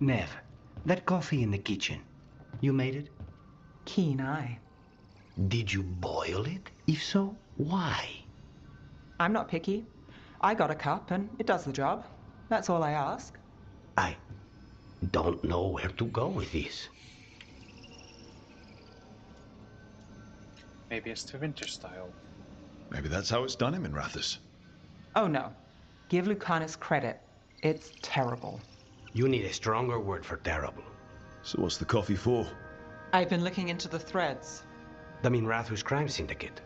Nev, that coffee in the kitchen, you made it? Keen eye. Did you boil it? If so, why? I'm not picky. I got a cup and it does the job. That's all I ask. I don't know where to go with this. Maybe it's to winter style. Maybe that's how it's done in Minrathous. Oh no. Give Lucanus credit. It's terrible. You need a stronger word for terrible. So what's the coffee for? I've been looking into the threads. The Minrathous crime syndicate.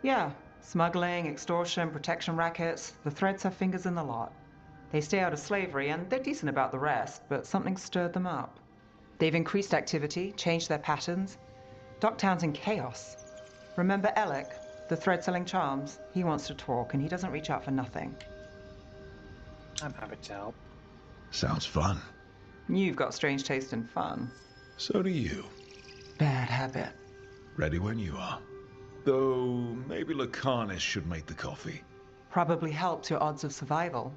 Yeah, smuggling, extortion, protection rackets. The threads have fingers in the lot. They stay out of slavery and they're decent about the rest, but something stirred them up. They've increased activity, changed their patterns. Docktown's in chaos. Remember Alec, the thread-selling charms? He wants to talk and he doesn't reach out for nothing. I'm happy to help. Sounds fun. You've got strange taste in fun. So do you. Bad habit. Ready when you are. Though, maybe Lucanus should make the coffee. Probably helps your odds of survival.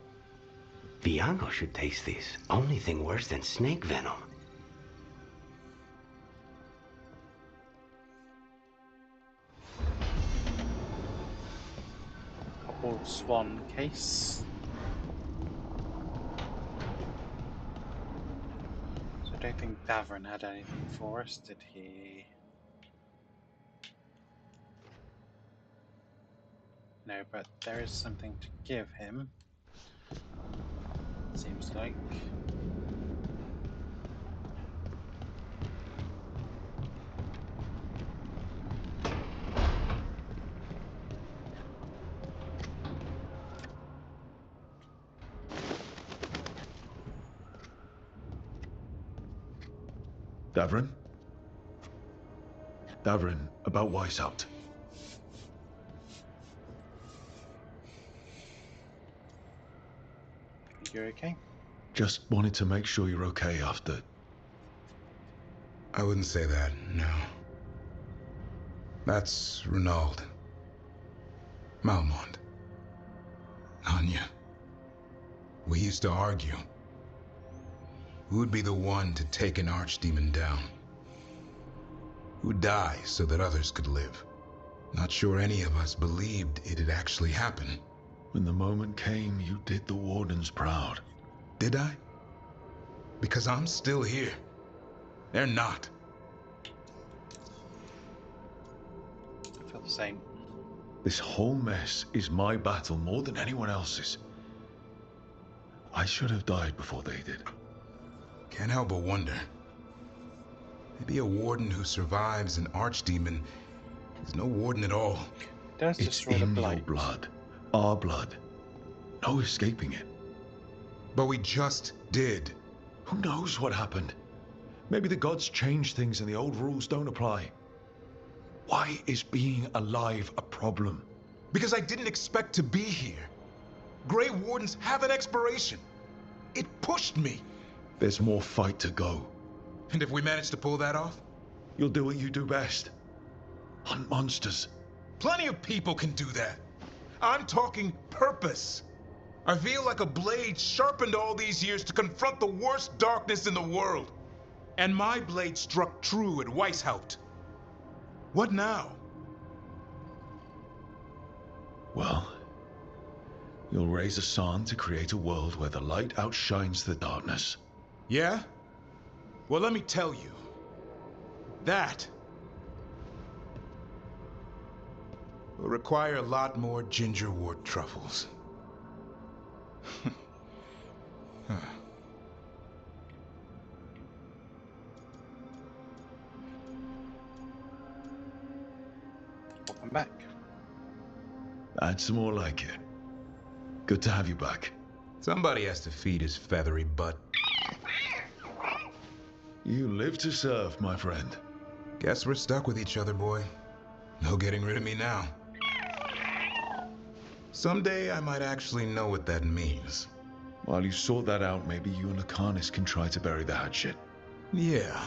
Viango should taste this. Only thing worse than snake venom. Couple swan case. So I don't think Davern had anything for us, did he? No, but there is something to give him. Seems like. Davrin? Davrin, about Weishaupt. You're okay? Just wanted to make sure you're okay after... I wouldn't say that, no. That's Renaud. Malmont. Anya. We used to argue. Who would be the one to take an archdemon down? Who'd die so that others could live? Not sure any of us believed it'd actually happen. When the moment came, you did the Wardens proud. Did I? Because I'm still here. They're not. I feel the same. This whole mess is my battle more than anyone else's. I should have died before they did. Can't help but wonder. Maybe a warden who survives an archdemon is no warden at all. Does It's destroy the in your blight. blood. Our blood. No escaping it. But we just did. Who knows what happened? Maybe the gods changed things and the old rules don't apply. Why is being alive a problem? Because I didn't expect to be here. Grey Wardens have an expiration. It pushed me. There's more fight to go. And if we manage to pull that off? You'll do what you do best. Hunt monsters. Plenty of people can do that. I'm talking purpose. I feel like a blade sharpened all these years to confront the worst darkness in the world. And my blade struck true at Weishaupt. What now? Well, you'll raise a song to create a world where the light outshines the darkness. Yeah? Well, let me tell you. That will require a lot more gingerwort truffles. Huh. Welcome back. Add some more like it. Good to have you back. Somebody has to feed his feathery butt. You live to serve, my friend. Guess we're stuck with each other, boy. No getting rid of me now. Someday I might actually know what that means. While you sort that out, maybe you and Lucanus can try to bury the hatchet. Yeah,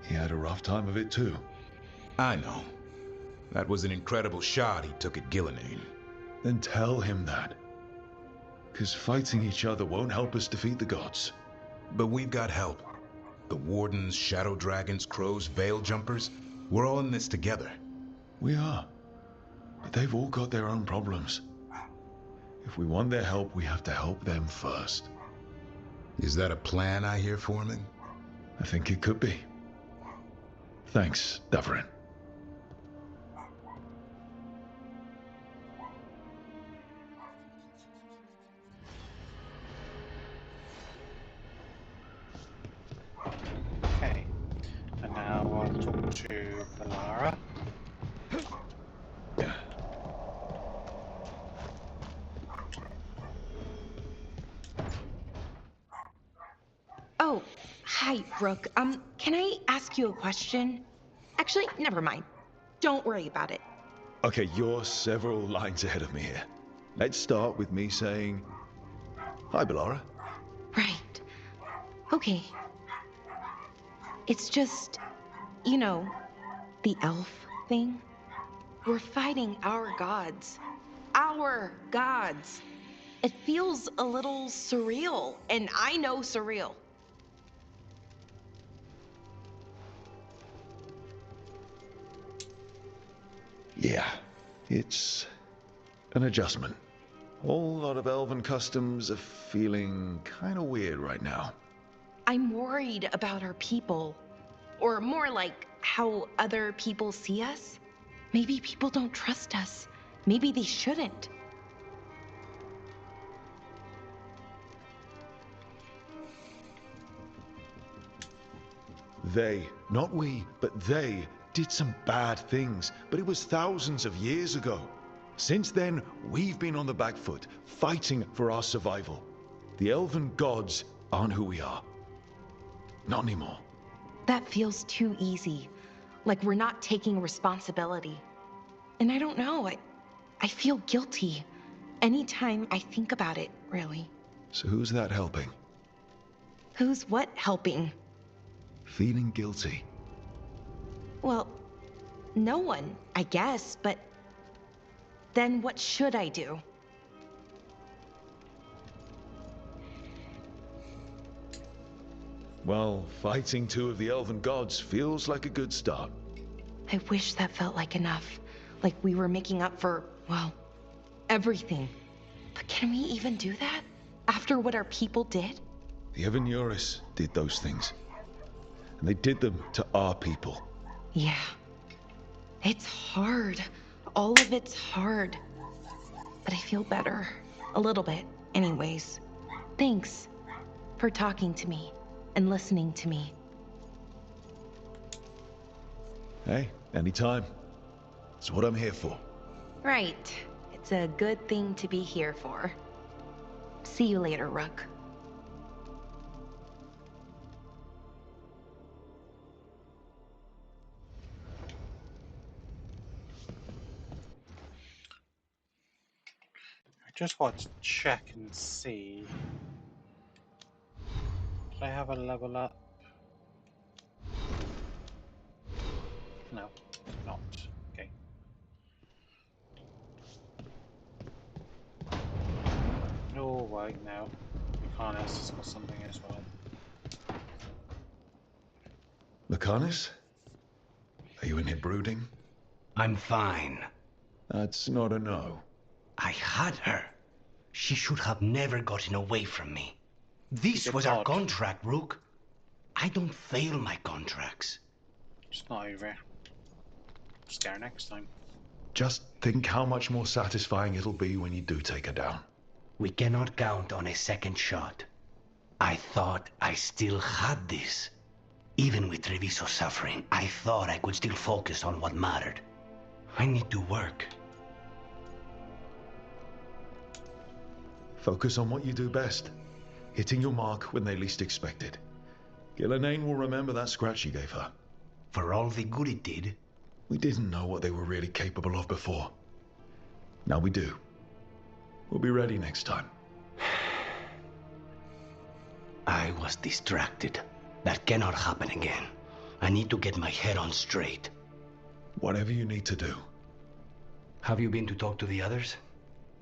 He had a rough time of it too. I know. That was an incredible shot he took at Gillenane. Then tell him that. 'Cause fighting each other won't help us defeat the gods. But we've got help. The Wardens, Shadow Dragons, Crows, Veil Jumpers, we're all in this together. We are. But they've all got their own problems. If we want their help, we have to help them first. Is that a plan I hear, Foreman? I think it could be. Thanks, Davarin. Okay. And now I'll talk to Valara. Oh, hi, Rook. Can I ask you a question? Actually, never mind. Don't worry about it. Okay, you're several lines ahead of me here. Let's start with me saying, hi, Valara. Right. Okay. It's just, you know, the elf thing. We're fighting our gods. Our gods. It feels a little surreal, and I know surreal. Yeah, it's an adjustment. Whole lot of elven customs are feeling kind of weird right now. I'm worried about our people. Or more like how other people see us. Maybe people don't trust us. Maybe they shouldn't. They, not we, but they did some bad things, but it was thousands of years ago. Since then, we've been on the back foot, fighting for our survival. The elven gods aren't who we are. Not anymore. That feels too easy. Like we're not taking responsibility. And I don't know, I feel guilty. Anytime I think about it, really. So who's that helping? Who's what helping? Feeling guilty. Well, no one, I guess, but then what should I do? Well, fighting two of the elven gods feels like a good start. I wish that felt like enough. Like we were making up for, well, everything. But can we even do that? After what our people did? The Evanuris did those things. And they did them to our people. Yeah. It's hard. All of it's hard. But I feel better. A little bit, anyways. Thanks for talking to me and listening to me. Hey, anytime. It's what I'm here for. Right. It's a good thing to be here for. See you later, Rook. I just want to check and see. Did I have a level up? No, not. Okay. Oh, wait, no. Mechanis has got something as well. Mechanis? Are you in here brooding? I'm fine. That's not a no. I had her. She should have never gotten away from me. This It's was our odd. contract, Rook. I don't fail my contracts. It's not over. Scare next time. Just think how much more satisfying it'll be when you do take her down. We cannot count on a second shot. I thought I still had this. Even with Treviso's suffering, I thought I could still focus on what mattered. I need to work. Focus on what you do best. Hitting your mark when they least expect it. Gillenane will remember that scratch you gave her. For all the good it did, We didn't know what they were really capable of before. Now we do. We'll be ready next time. I was distracted. That cannot happen again. I need to get my head on straight. Whatever you need to do. Have you been to talk to the others?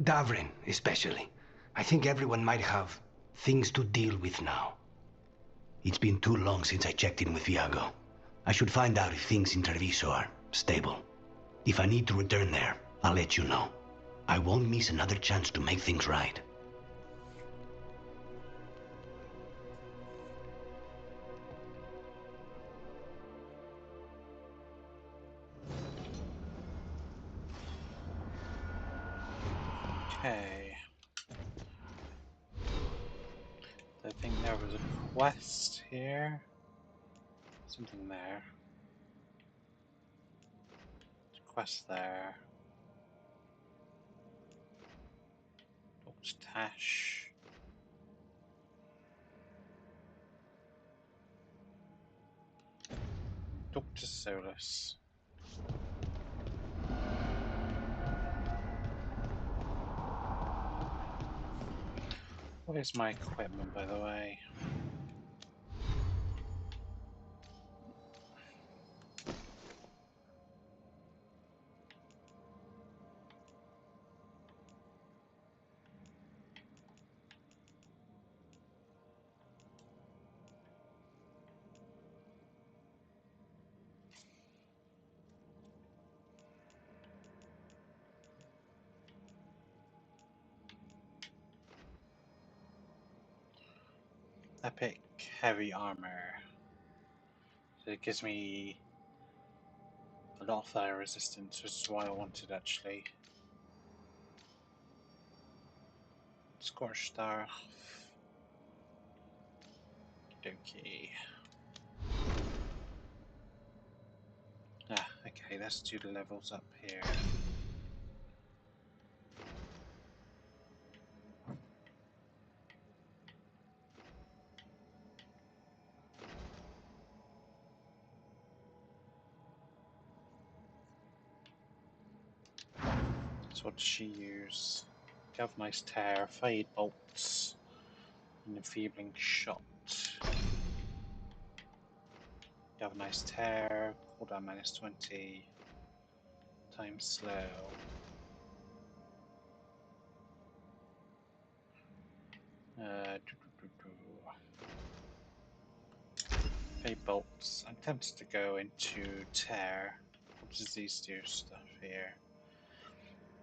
Davrin, especially. I think everyone might have things to deal with now. It's been too long since I checked in with Viago. I should find out if things in Treviso are stable. If I need to return there, I'll let you know. I won't miss another chance to make things right. Okay. I think there was a quest here. Something there. Quest there. Dr. Tash. Dr. Solus. What is my equipment, by the way? Epic heavy armor. So it gives me a lot of fire resistance, which is why I wanted actually. Scorched Staff. Donkey. Ah, okay, let's do the levels up here. So what does she use? Galvanized Tear, Fade Bolts, and Enfeebling Shot. Galvanized Tear, cooldown -20, time slow. Fade Bolts. I'm tempted to go into Tear. What does these do stuff here?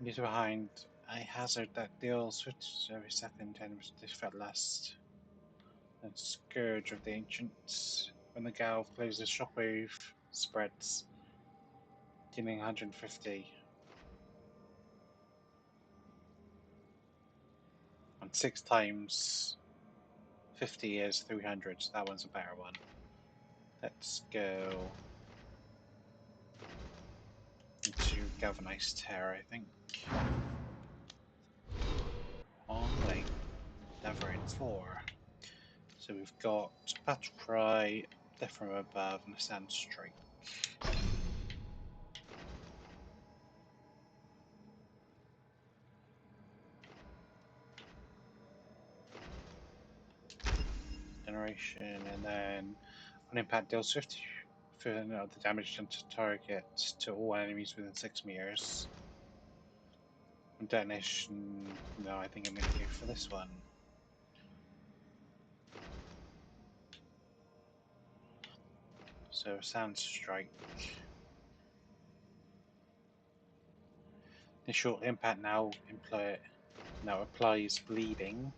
Leaves behind a hazard that deals with every second 10 defect last. And Scourge of the Ancients. When the Galv closes, shockwave spreads, dealing 150. And 6 times 50 is 300, so that one's a better one. Let's go into Galvanized Tear, I think. On wait, never in 4. So we've got Battle Cry, Death from Above, and a Sand Strike. Generation, and then on impact deals 50% of the damage done to target to all enemies within 6 meters. On detonation, no, I think I'm going to go for this one. So Sound Strike. Initial impact now applies bleeding.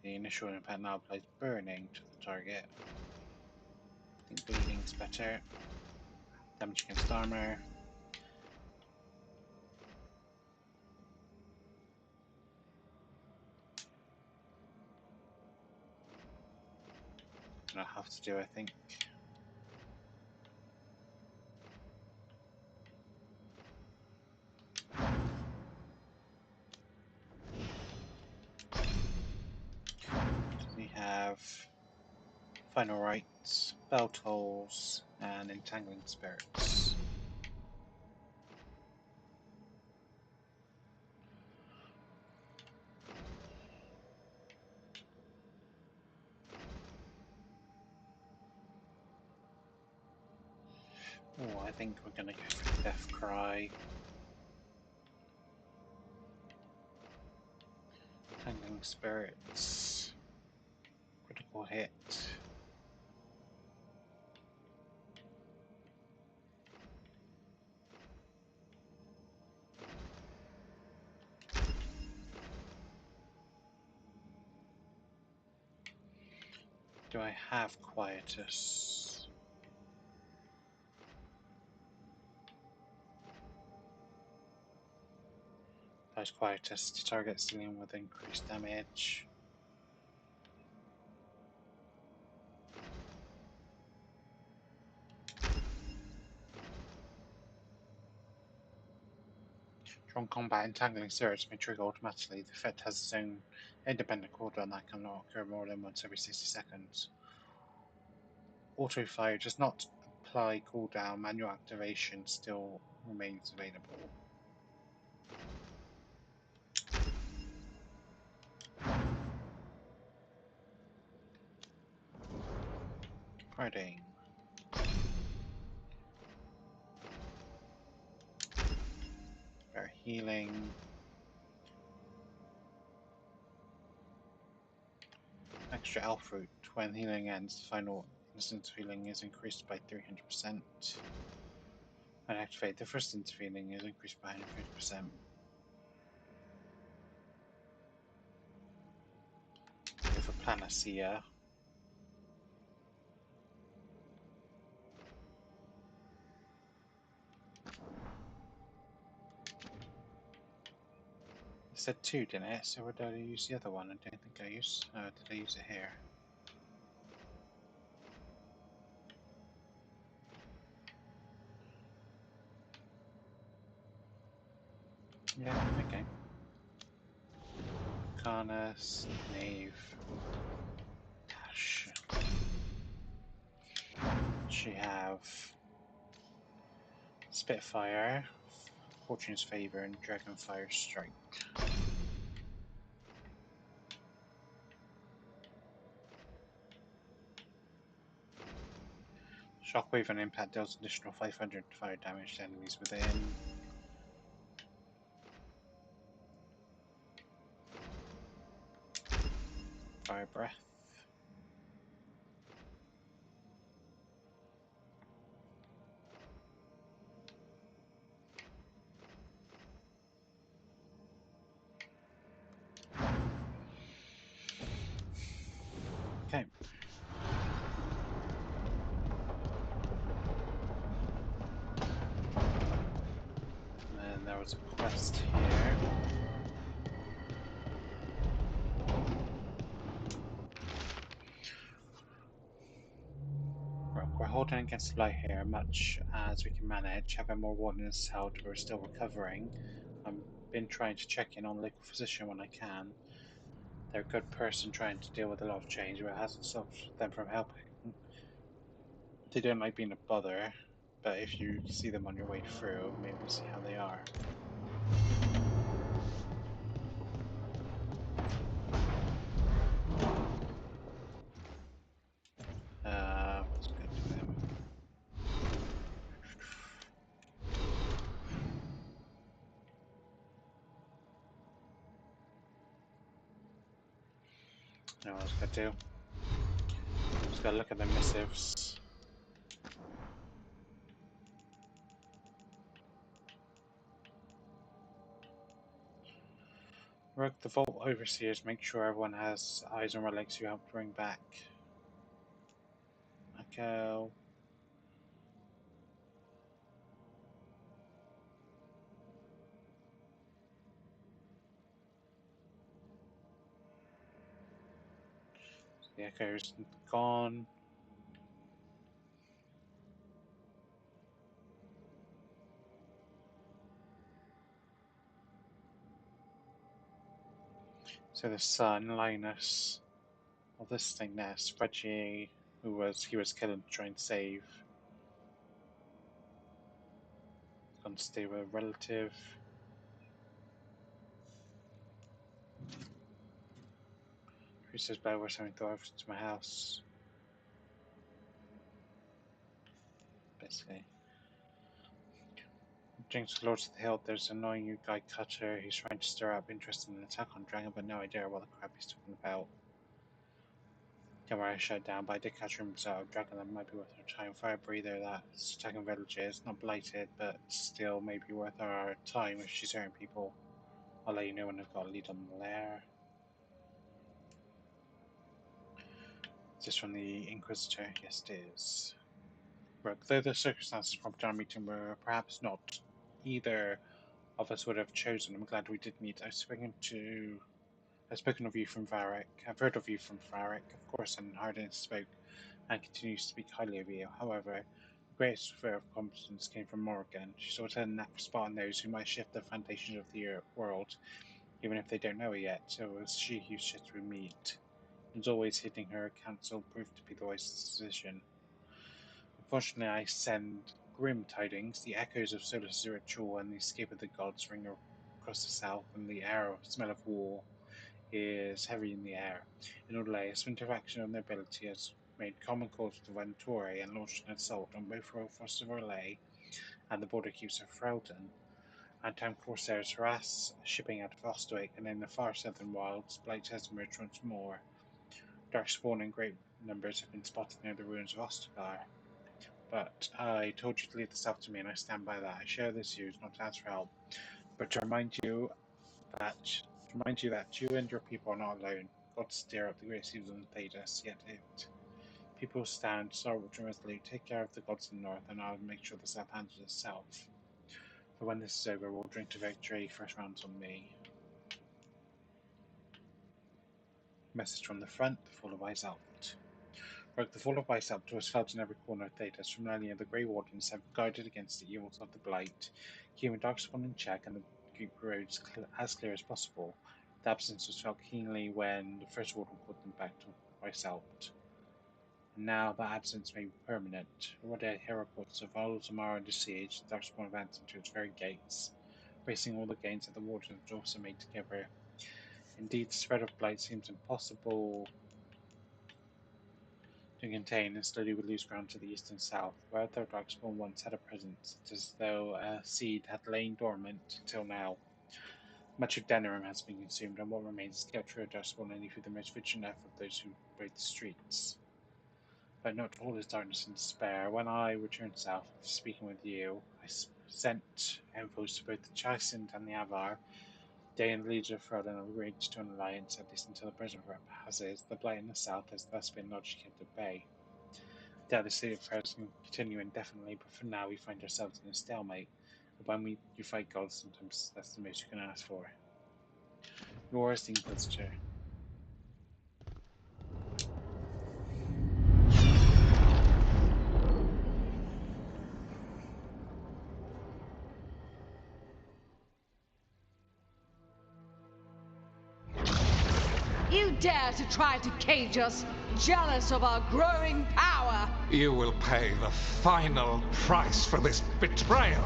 The initial impact now applies burning to the target. I think bleeding's better. Damage against armor. And I have to do, I think. We have Final Rites, Bell Tolls, and Entangling Spirits. Oh, I think we're gonna go for Death Cry. Entangling Spirits. critical hit. Do I have Quietus? There's Quietus to target ceiling with increased damage. During combat, entangling spirits may trigger automatically. The effect has its own independent cooldown that cannot occur more than once every 60 seconds. Auto fire does not apply cooldown. Manual activation still remains available. Riding. Very healing. Extra elf root. When healing ends, final instant healing is increased by 300%. When activate, the first instant healing is increased by 150%. Go for Panacea. It said 2, didn't it? So where did I use the other one? I don't think I used. Did I use it here? Yeah, okay. Karnas, Knave, Tash. She have Spitfire, Fortune's Favor, and Dragonfire Strike. Shockwave and Impact deals additional 500 fire damage to enemies within. Fire Breath. Okay. And there was a quest here. We're holding against the light here, much as we can manage. Having more wardens held, we're still recovering. I've been trying to check in on local physician when I can. They're a good person trying to deal with a lot of change, but it hasn't stopped them from helping. They don't like being a bother, but if you see them on your way through, maybe see how they are. What's good to them? No, I was gonna do. Just gotta look at the missives. Work the Vault Overseers, make sure everyone has eyes on relics you help bring back. Echo. The Echo's gone. So the son, Linus, well, this thing there, Reggie, he was killed to try and save. Gone to stay with a relative. Who says better was having thought to my house? Basically. Jinx Lords of the Hill, there's an annoying new guy Cutter. He's trying to stir up interest in an attack on Dragon, but no idea what the crap he's talking about. Camera shut down, but I did catch rooms out of Dragon that might be worth our time. Fire breather that's attacking villages, not blighted, but still may be worth our time if she's hurting people. I'll let you know when I've got a lead on the lair. Is this from the Inquisitor? Yes, it is. Rook, though the circumstances prompted our meeting were perhaps not either of us would have chosen, I'm glad we did meet. I've spoken of you from Varric. I've heard of you from Varric, of course, and Hardin spoke and continues to speak highly of you. However, the greatest sphere of competence came from Morrigan. She sort of had a knack for spotting those who might shift the foundations of the world, even if they don't know it yet. So it was she who shifted we meet. And always hitting her counsel proved to be the wisest decision. Unfortunately, I send grim tidings. The echoes of Solus's ritual and the escape of the gods ring across the south, and the smell of war is heavy in the air. In Orlais, a splinter faction of nobility has made common cause with the Venturi and launched an assault on both royal forces of Orlais and the border keeps of Freldon. Anti corsairs harass shipping out of Ostwick, and in the far southern wilds, blight has emerged once more. Darkspawn in great numbers have been spotted near the ruins of Ostagar. But I told you to leave this up to me, and I stand by that. I share this view, not to ask for help, but to remind you that you and your people are not alone. God stir up the great seas and Thedas, yet it. People stand, stalwart and resolute. Take care of the gods in the north, and I'll make sure the south handles itself. For when this is over, we'll drink to victory. First round's on me. Message from the front, the fall of Isalpt. Rogue, the fall of Isalpt was felt in every corner of Thedas. From earlier, the Grey Wardens have guarded against the evils of the Blight, keeping Darkspawn in check and the Greek roads as clear as possible. The absence was felt keenly when the First Warden put them back to Isalpt. And now that absence may be permanent. Already I hear reports of Altamar under siege, Darkspawn advancing to its very gates, racing all the gains that the Wardens had also made together. Indeed, the spread of Blight seems impossible to contain, and slowly would lose ground to the east and south. Where the Darkspawn once had a presence, it is as though a seed had lain dormant until now. Much of Denerim has been consumed, and what remains is capture of Darkspawn only through the most vigilant effort of those who raid the streets. But not all is darkness and despair. When I returned south after speaking with you, I sent envoys to both the Chysand and the Avar. They and the leader of Freldon have agreed to an alliance, at least until the present rep passes. The blight in the south has thus been largely kept at bay. Doubt the state of affairs can continue indefinitely, but for now we find ourselves in a stalemate. When you fight gods, sometimes that's the most you can ask for. Yours, the Inquisitor. You dare to try to cage us, jealous of our growing power! You will pay the final price for this betrayal.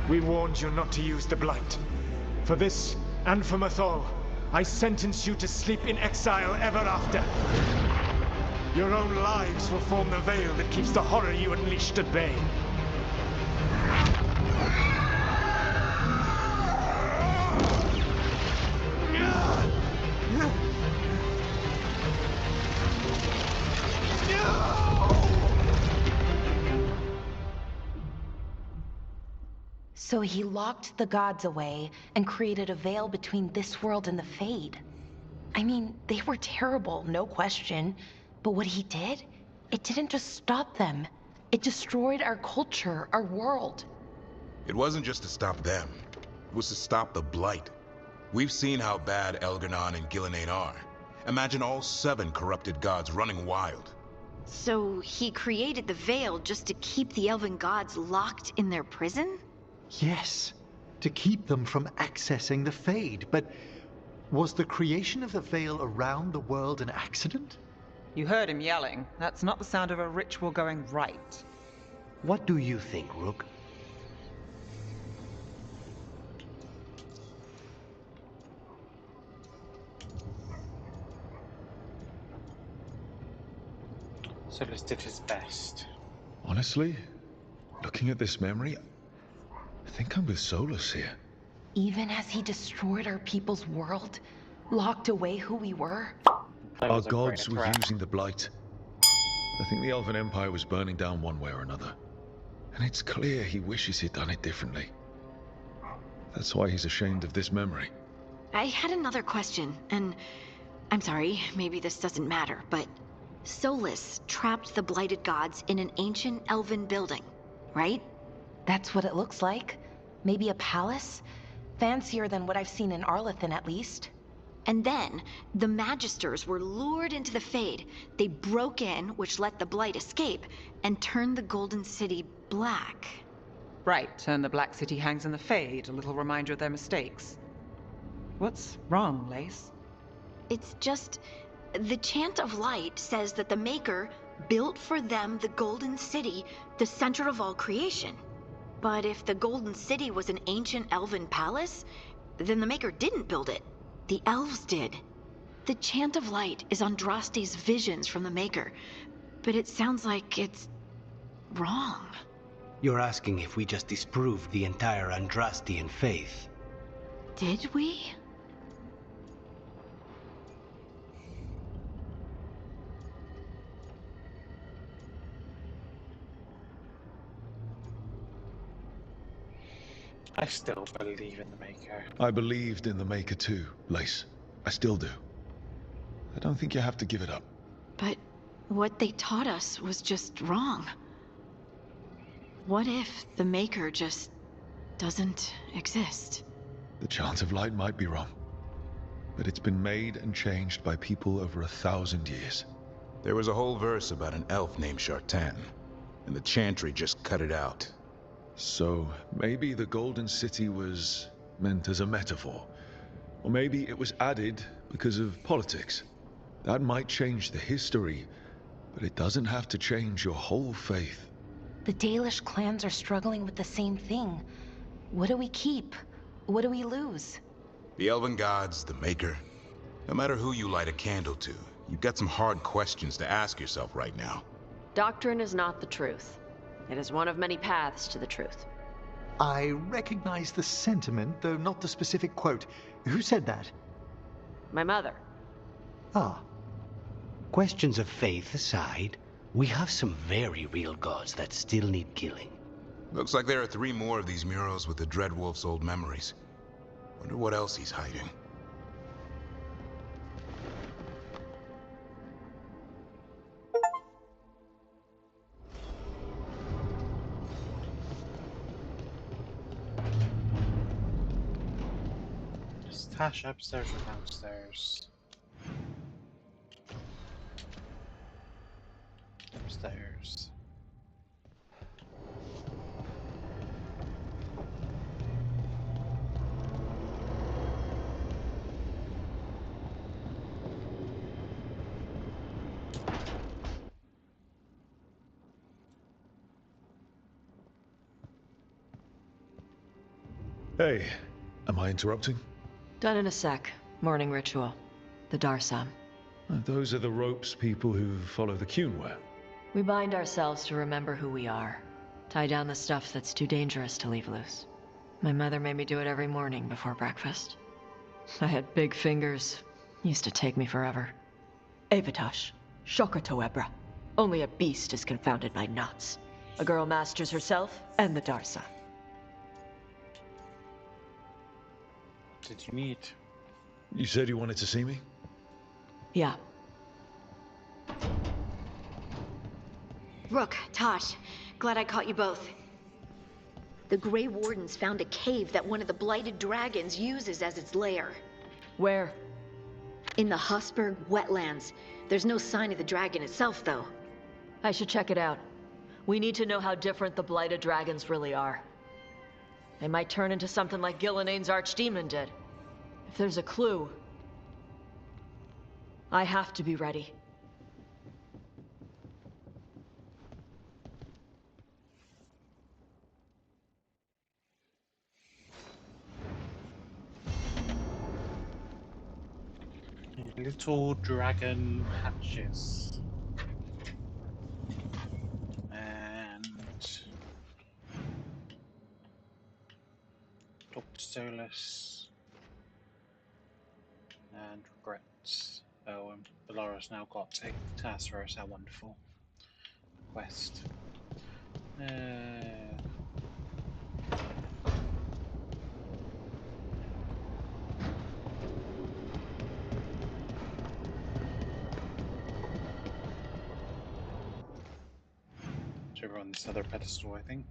We warned you not to use the Blight. For this, and for Mathol, I sentence you to sleep in exile ever after. Your own lives will form the veil that keeps the horror you unleashed at bay. So he locked the gods away and created a veil between this world and the Fade. I mean, they were terrible, no question. But what he did, it didn't just stop them. It destroyed our culture, our world. It wasn't just to stop them. It was to stop the Blight. We've seen how bad Elgar'nan and Gillenane are. Imagine all 7 corrupted gods running wild. So he created the Veil just to keep the elven gods locked in their prison? Yes, to keep them from accessing the Fade. But was the creation of the Veil around the world an accident? You heard him yelling. That's not the sound of a ritual going right. What do you think, Rook? Solus did his best. Honestly, looking at this memory, I think I'm with Solus here. Even as he destroyed our people's world, locked away who we were. That Our was a great gods were threat. using the Blight. I think the Elven Empire was burning down one way or another. And it's clear he wishes he'd done it differently. That's why he's ashamed of this memory. I had another question, and I'm sorry, maybe this doesn't matter, but Solus trapped the blighted gods in an ancient elven building, right? That's what it looks like. Maybe a palace? Fancier than what I've seen in Arlethan, at least. And then, the Magisters were lured into the Fade. They broke in, which let the Blight escape, and turned the Golden City black. Right, and the Black City hangs in the Fade, a little reminder of their mistakes. What's wrong, Lace? It's just... the Chant of Light says that the Maker built for them the Golden City, the center of all creation. But if the Golden City was an ancient elven palace, then the Maker didn't build it. The elves did. The Chant of Light is Andraste's visions from the Maker, but it sounds like it's wrong. You're asking if we just disproved the entire Andrastian faith. Did we? I still believe in the Maker. I believed in the Maker too, Lace. I still do. I don't think you have to give it up. But what they taught us was just wrong. What if the Maker just doesn't exist? The Chant of Light might be wrong, but it's been made and changed by people over 1,000 years. There was a whole verse about an elf named Shartan, and the Chantry just cut it out. So maybe the Golden City was meant as a metaphor. Or maybe it was added because of politics. That might change the history, but it doesn't have to change your whole faith. The Dalish clans are struggling with the same thing. What do we keep? What do we lose? The Elven Gods, the Maker. No matter who you light a candle to, you've got some hard questions to ask yourself right now. Doctrine is not the truth. It is one of many paths to the truth. I recognize the sentiment, though not the specific quote. Who said that? My mother. Ah. Questions of faith aside, we have some very real gods that still need killing. Looks like there are 3 more of these murals with the Dreadwolf's old memories. Wonder what else he's hiding. Is Tash upstairs or downstairs? Upstairs. Hey, am I interrupting? Done in a sec. Morning ritual. The Darsam. Those are the ropes people who follow the Qun wear. We bind ourselves to remember who we are. Tie down the stuff that's too dangerous to leave loose. My mother made me do it every morning before breakfast. I had big fingers. Used to take me forever. Avatosh. Shokratoebra. Only a beast is confounded by knots. A girl masters herself and the Darsa. Did you need? You said you wanted to see me? Yeah. Rook, Tosh, glad I caught you both. The Grey Wardens found a cave that one of the blighted dragons uses as its lair. Where? In the Hussberg wetlands. There's no sign of the dragon itself, though. I should check it out. We need to know how different the blighted dragons really are. They might turn into something like Gillenane's archdemon did. If there's a clue, I have to be ready. Little dragon hatches. And Dr. Solus. And regrets. Oh, and Bellaro's now got a task for us. How wonderful. Quest. So we're on this other pedestal, I think.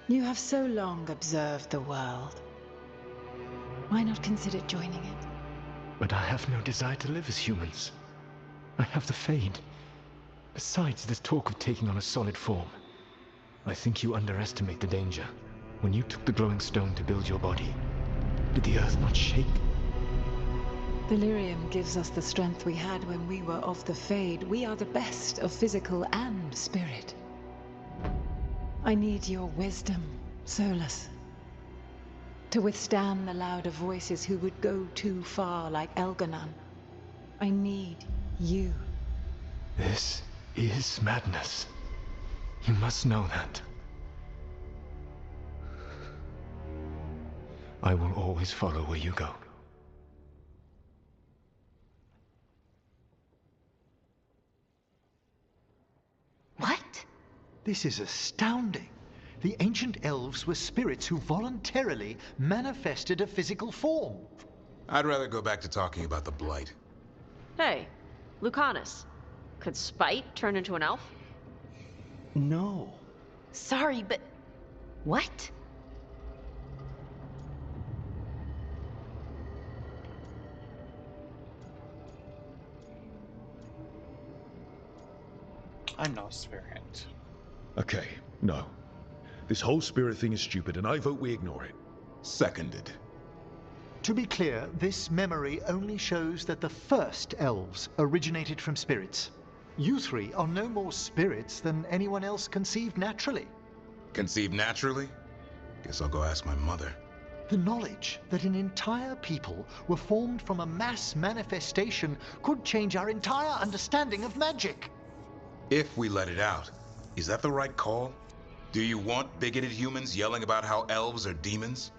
You have so long observed the world. Why not consider joining it? But I have no desire to live as humans. I have the Fade. Besides, there's talk of taking on a solid form. I think you underestimate the danger. When you took the glowing stone to build your body, did the earth not shake? Delirium gives us the strength we had when we were of the Fade. We are the best of physical and spirit. I need your wisdom, Solus, to withstand the louder voices who would go too far like Elganon. I need you. This is madness. You must know that. I will always follow where you go. What? This is astounding. The ancient elves were spirits who voluntarily manifested a physical form. I'd rather go back to talking about the Blight. Hey, Lucanus. Could Spite turn into an elf? No. Sorry, but... what? I'm not a spirit. Okay, no. This whole spirit thing is stupid, and I vote we ignore it. Seconded. To be clear, this memory only shows that the first elves originated from spirits. You three are no more spirits than anyone else conceived naturally. Conceived naturally? Guess I'll go ask my mother. The knowledge that an entire people were formed from a mass manifestation could change our entire understanding of magic. If we let it out, is that the right call? Do you want bigoted humans yelling about how elves are demons?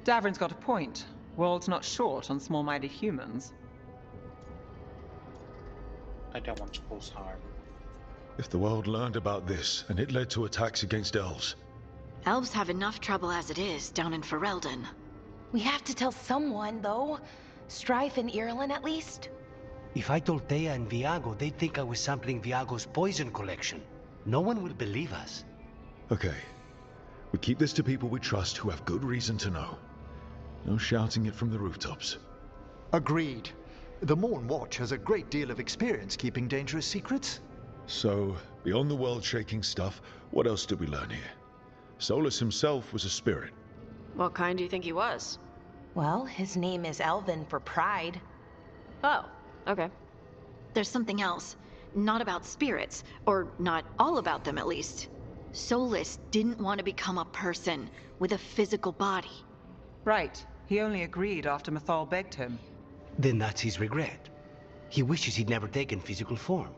Davrin's got a point. World's not short on small-minded humans. I don't want to cause harm. If the world learned about this, and it led to attacks against elves. Elves have enough trouble as it is down in Ferelden. We have to tell someone, though. Strife and Irulan, at least. If I told Thea and Viago, they'd think I was sampling Viago's poison collection. No one will believe us. Okay. We keep this to people we trust who have good reason to know. No shouting it from the rooftops. Agreed. The Morn Watch has a great deal of experience keeping dangerous secrets. So, beyond the world-shaking stuff, what else did we learn here? Solus himself was a spirit. What kind do you think he was? Well, his name is Elven for pride. Oh, okay. There's something else. Not about spirits, or not all about them at least. Solus didn't want to become a person with a physical body. Right. He only agreed after Mythal begged him. Then that's his regret. He wishes he'd never taken physical form.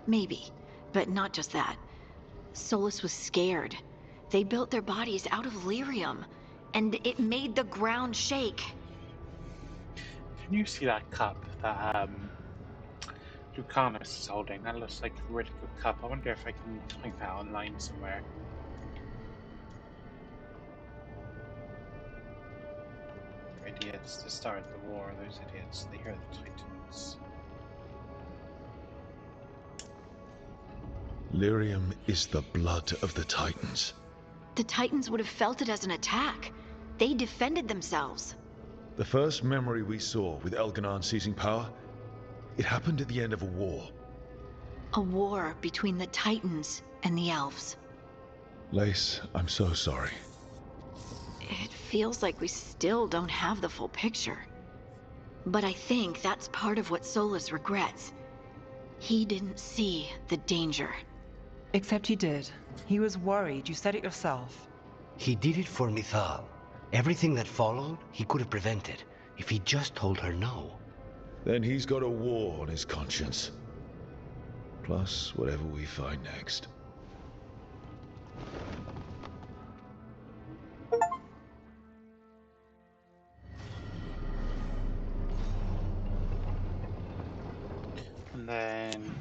Maybe, but not just that. Solus was scared. They built their bodies out of lyrium, and it made the ground shake. Can you see that cup that Lucanus is holding? That looks like a really good cup. I wonder if I can type that online somewhere. Idiots, to start the war, those idiots, they hear the Titans. Lyrium is the blood of the Titans. The Titans would have felt it as an attack. They defended themselves. The first memory we saw with Elganon seizing power, it happened at the end of a war. A war between the Titans and the elves. Lace, I'm so sorry. It feels like we still don't have the full picture. But I think that's part of what Solus regrets. He didn't see the danger. Except he did. He was worried. You said it yourself. He did it for Mythal, Everything that followed, he could have prevented if he just told her no. Then he's got a war on his conscience. Plus, whatever we find next. And then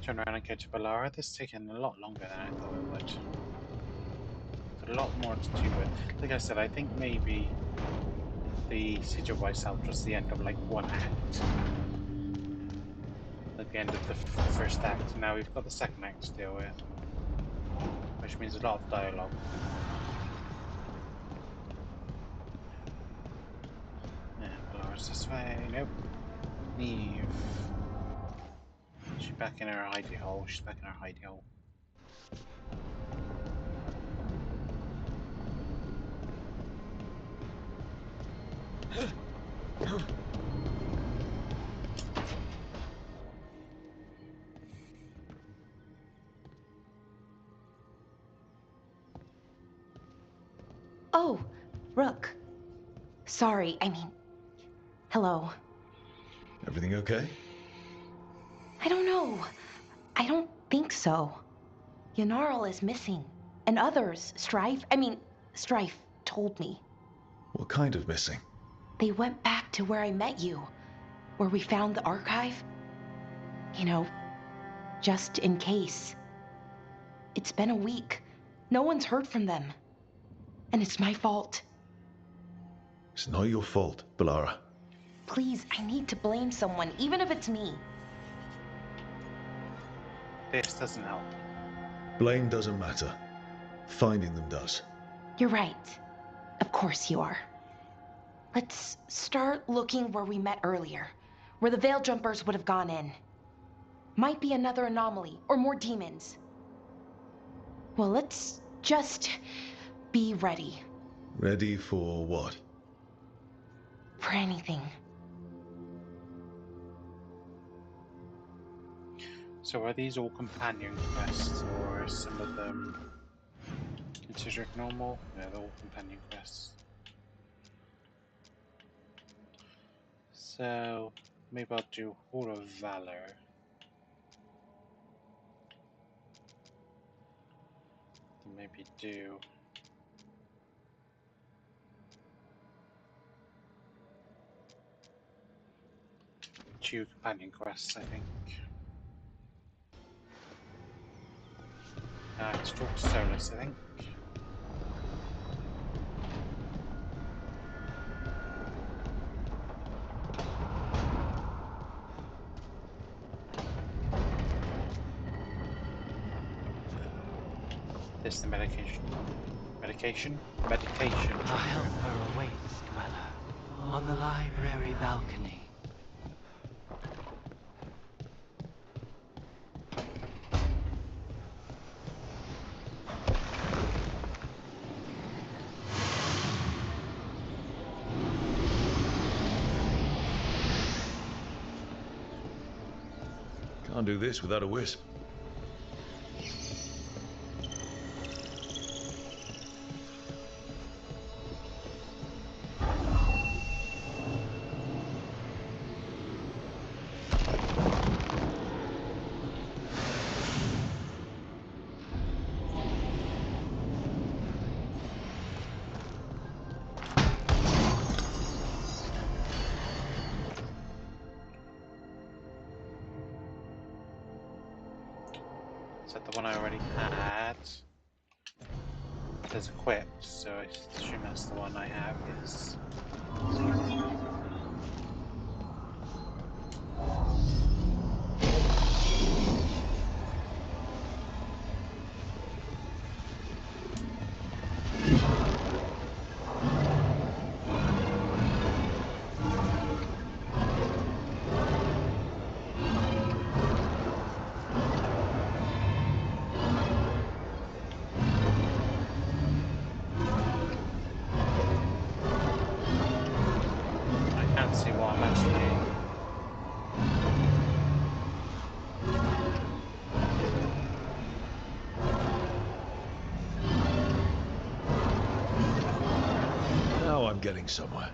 turn around and get to Balara. This is taking a lot longer than I thought it would. There's a lot more to do with. Like I said, I think maybe the Siege of Weishaupt was the end of like one act. Like the end of the first act. Now we've got the second act to deal with. Which means a lot of dialogue. Yeah, Balara's this way. Nope. Neve. She's back in her hidey hole. She's back in her hidey hole. Oh, Rook. Sorry, I mean... Hello. Everything okay? I don't know. I don't think so. Yanarl is missing. And others, Strife told me. What kind of missing? They went back to where I met you. Where we found the archive. You know, just in case. It's been a week. No one's heard from them. And it's my fault. It's not your fault, Balara. Please, I need to blame someone, even if it's me. This doesn't help. Blame doesn't matter. Finding them does. You're right. Of course you are. Let's start looking where we met earlier. Where the Veil Jumpers would have gone in. Might be another anomaly, or more demons. Well, let's just be ready. Ready for what? For anything. So are these all companion quests, or are some of them considered normal? Yeah, they're all companion quests. So maybe I'll do Hall of Valor. Maybe do two companion quests, I think. Let's talk to Solus, I think. This is the medication. Medication? Meditation. A helper awaits, Dweller, on the library balcony. Can't do this without a wisp. Is that the one I already had? It says equipped, so I assume that's the one I have, yes. Now I'm getting somewhere.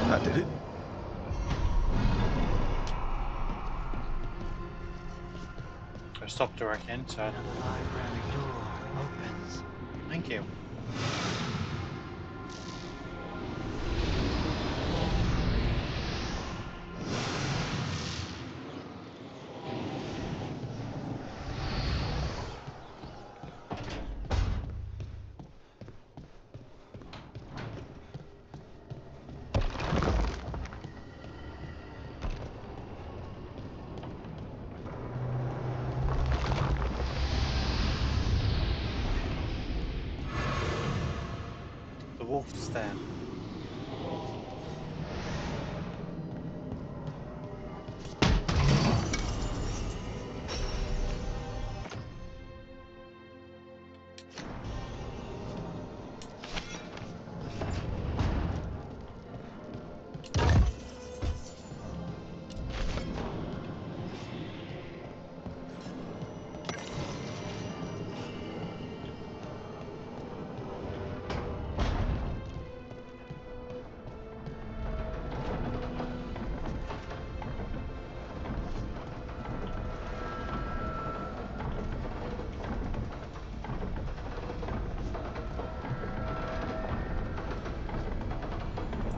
That did it. I stopped working, so. The library door opens. Thank you. Wolf's Den.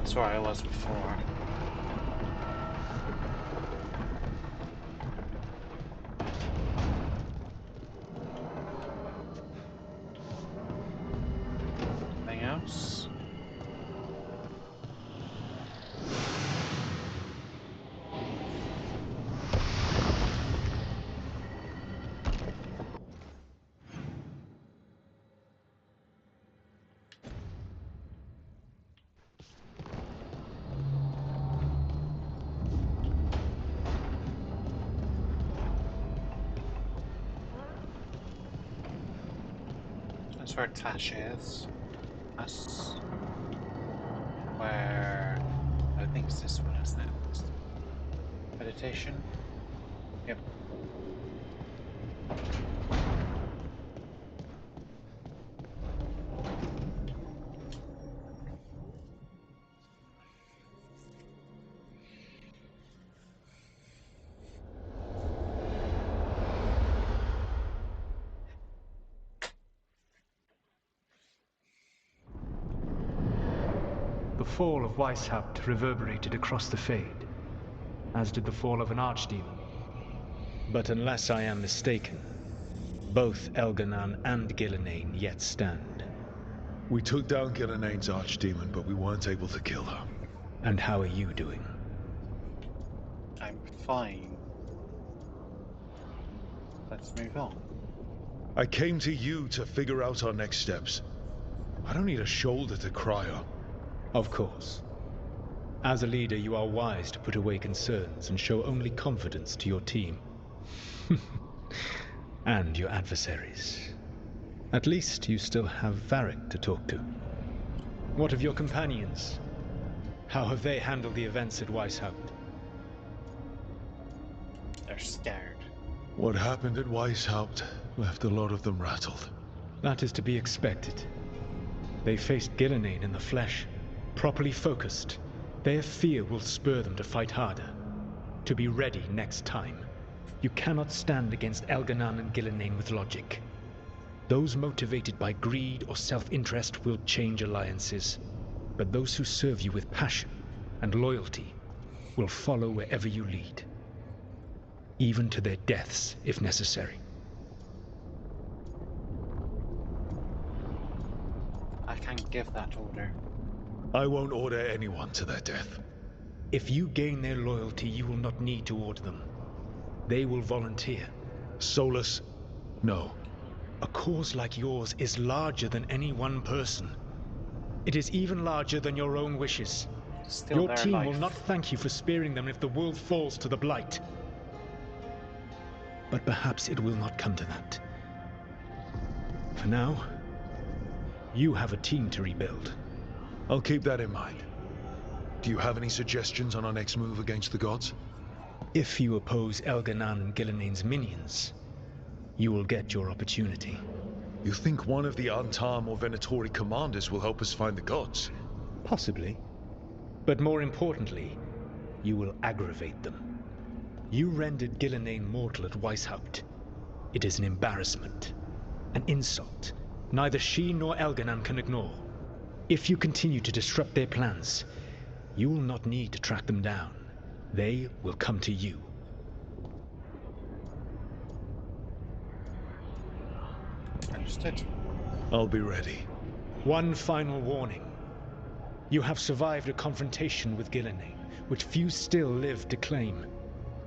That's where I was before. Anything else? That's where Tash is. That's where I think it's this one is next. Meditation? Yep. The fall of Weishaupt reverberated across the Fade, as did the fall of an archdemon. But unless I am mistaken, both Elganan and Gillenane yet stand. We took down Gillenane's archdemon, but we weren't able to kill her. And how are you doing? I'm fine. Let's move on. I came to you to figure out our next steps. I don't need a shoulder to cry on. Of course. As a leader, you are wise to put away concerns and show only confidence to your team. And your adversaries. At least you still have Varric to talk to. What of your companions? How have they handled the events at Weishaupt? They're scared. What happened at Weishaupt left a lot of them rattled. That is to be expected. They faced Gillenane in the flesh, properly focused. Their fear will spur them to fight harder, to be ready next time. You cannot stand against Elganan and Gillenane with logic. Those motivated by greed or self-interest will change alliances, but those who serve you with passion and loyalty will follow wherever you lead, even to their deaths if necessary. I can't give that order. I won't order anyone to their death. If you gain their loyalty, you will not need to order them. They will volunteer. Solus, no. A cause like yours is larger than any one person. It is even larger than your own wishes. Still Your their team life. will not thank you for sparing them if the world falls to the Blight. But perhaps it will not come to that. For now, you have a team to rebuild. I'll keep that in mind. Do you have any suggestions on our next move against the gods? If you oppose Elganan and Gilnean's minions, you will get your opportunity. You think one of the Antam or Venatori commanders will help us find the gods? Possibly. But more importantly, you will aggravate them. You rendered Gilnean mortal at Weishaupt. It is an embarrassment, an insult, neither she nor Elganan can ignore. If you continue to disrupt their plans, you will not need to track them down. They will come to you. Understood. I'll be ready. One final warning. You have survived a confrontation with Gilnean, which few still live to claim.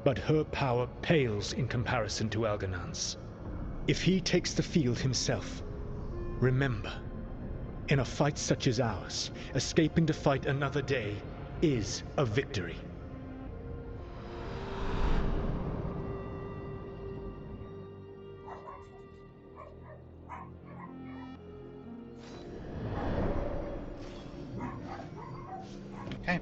But her power pales in comparison to Elganan's. If he takes the field himself, remember, in a fight such as ours, escaping to fight another day is a victory. Okay.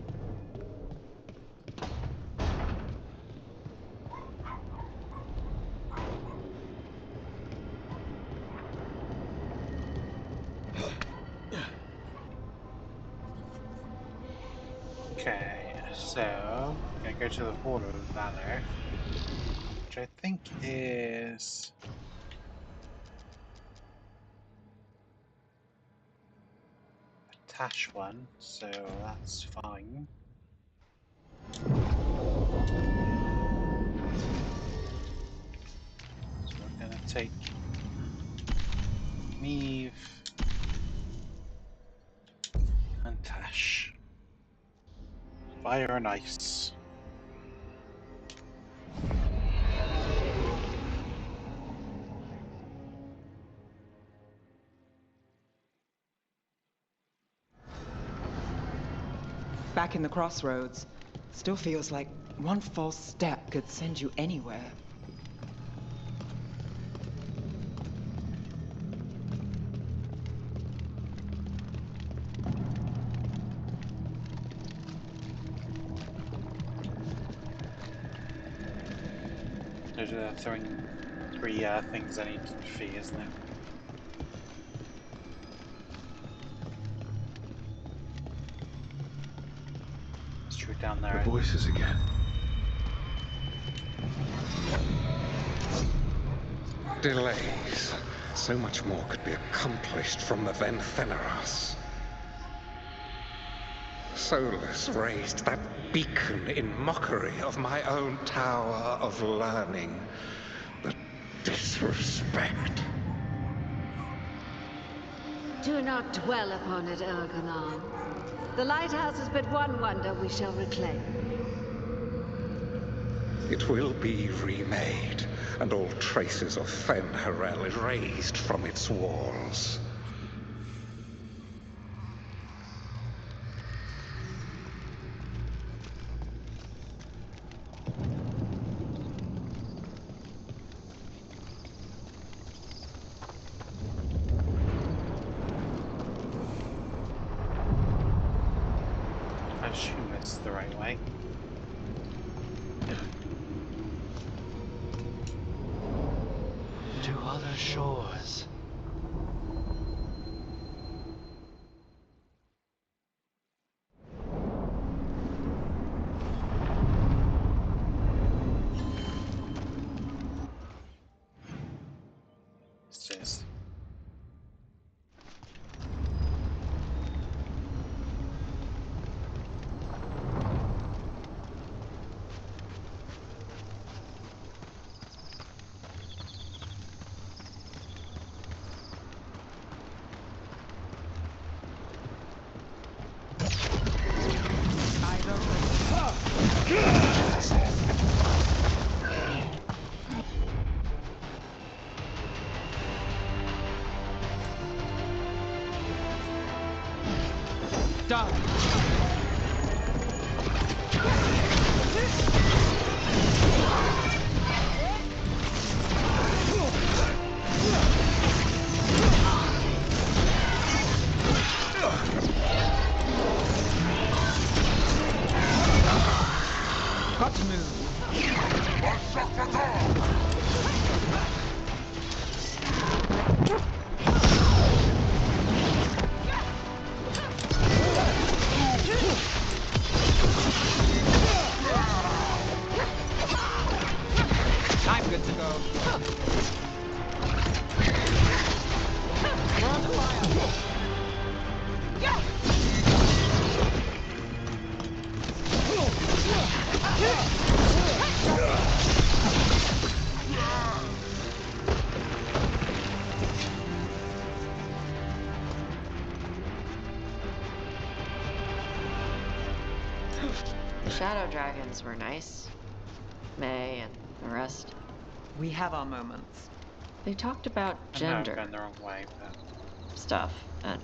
Okay, so I'm gonna go to the Hall of Valor, which I think is a Tash one, so that's fine. So we're gonna take Neve and Tash. Fire and ice. Back in the crossroads, still feels like one false step could send you anywhere. There's three things I need to defeat, isn't it? Straight down there. The voices again. Delays. So much more could be accomplished from the Ventheneras. Solus raised that beacon in mockery of my own tower of learning. The disrespect. Do not dwell upon it, Elganan. The lighthouse is but one wonder we shall reclaim. It will be remade, and all traces of Fen'Harel erased from its walls. I assume this is the right way. To other shores. This is. Got to move. I'm good to go. We're under fire. The shadow dragons were nice. May and the rest. We have our moments. They talked about I know I'm gender going the wrong way, but stuff, and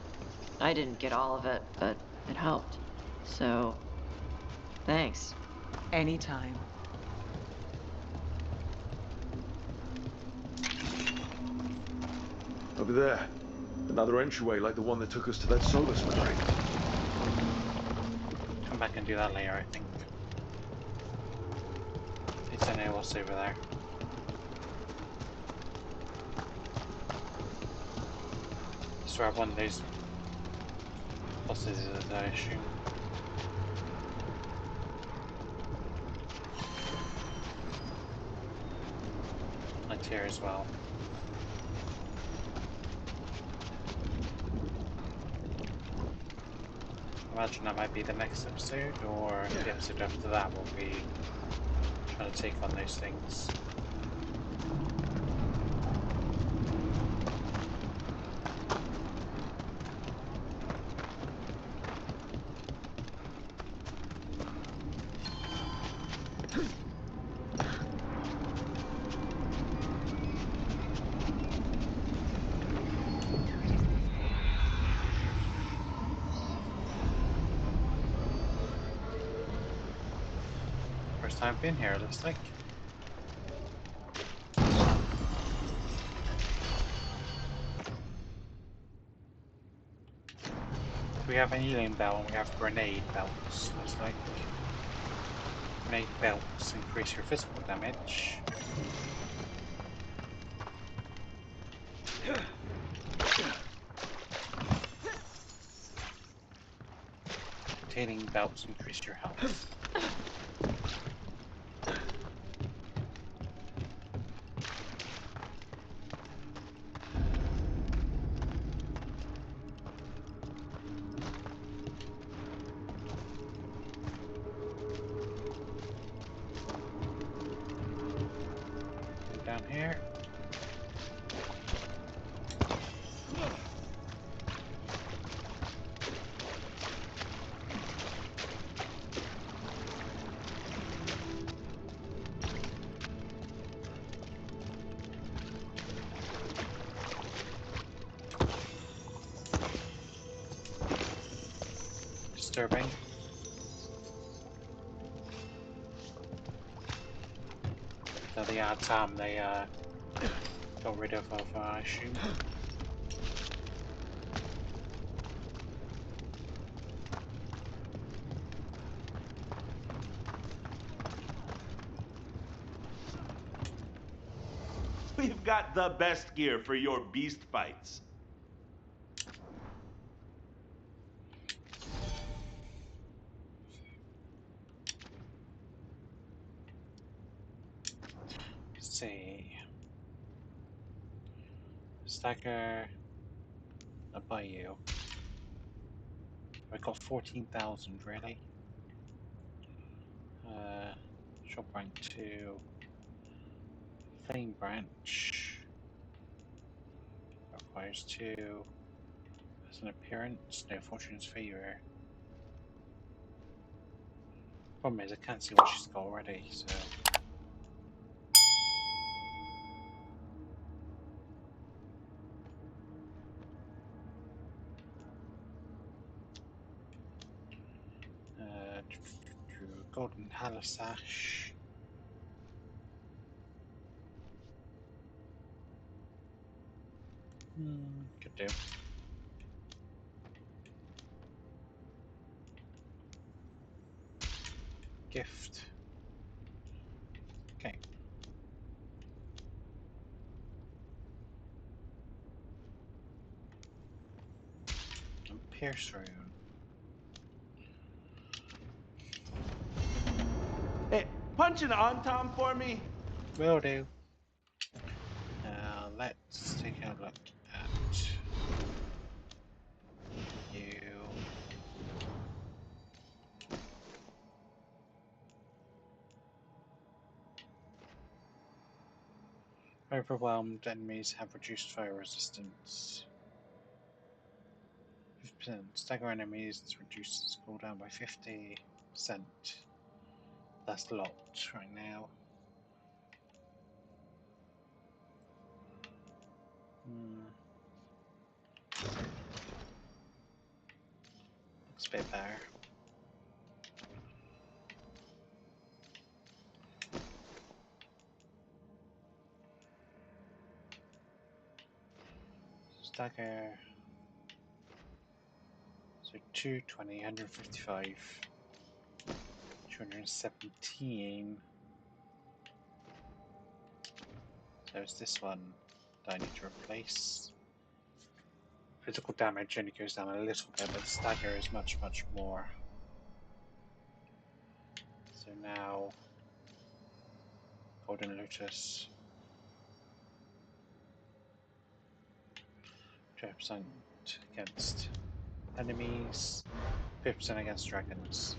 I didn't get all of it, but it helped. So, thanks. Anytime. Over there. Another entryway like the one that took us to that solar smeltery. come back and do that later, I think. It's an else over there. So I have one of those bosses, I assume. And here as well. I imagine that might be the next episode, or the episode after that will be trying to take on those things. First time been here, looks like. We have a healing bell and we have grenade belts, looks like. Grenade belts increase your physical damage. Containing belts increase your health. Down here. Disturbing. So the odd time they got rid of I assume. We've got the best gear for your beast fights. Let's see. Stacker. I'll buy you. I got 14,000 really. Shop rank 2. Flame branch. Requires 2. As an appearance, no fortune's favor. Problem is I can't see what she's got already, so. golden halisash. Could do. Gift. Okay. And pierce rune. Hey, punch an on-tom for me. Will do. Now let's take a look at you. Overwhelmed enemies have reduced fire resistance. 50%. Stagger enemies reduces cooldown by 50%. That's a lot right now. Looks a bit better. Stagger. So 220, 155, 217. So it's this one that I need to replace. Physical damage only goes down a little bit, but stagger is much, much more. So now, Golden Lotus. 2% against enemies, 50% against dragons.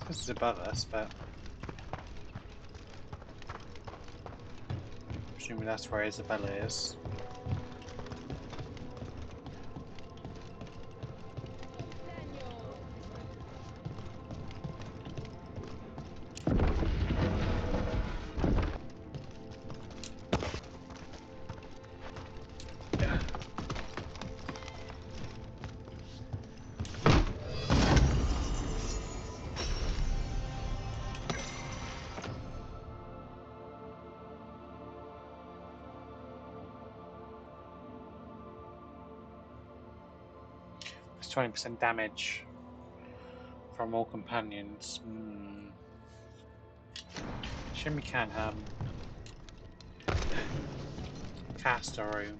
This is above us, but presumably that's where Isabella is. It's 20% damage from all companions. Assume we can cast our own,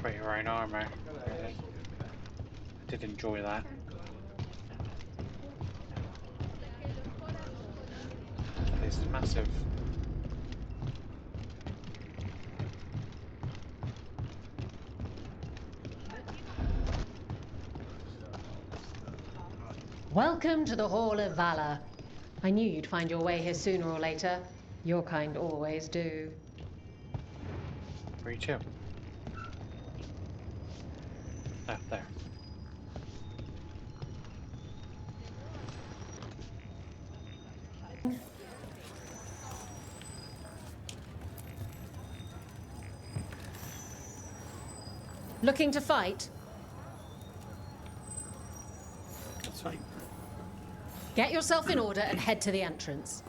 create our own armor. Really. I did enjoy that. This is massive. Welcome to the Hall of Valor. I knew you'd find your way here sooner or later. Your kind always do. Where are you to? Ah, there. Looking to fight? That's fine. Get yourself in order and head to the entrance.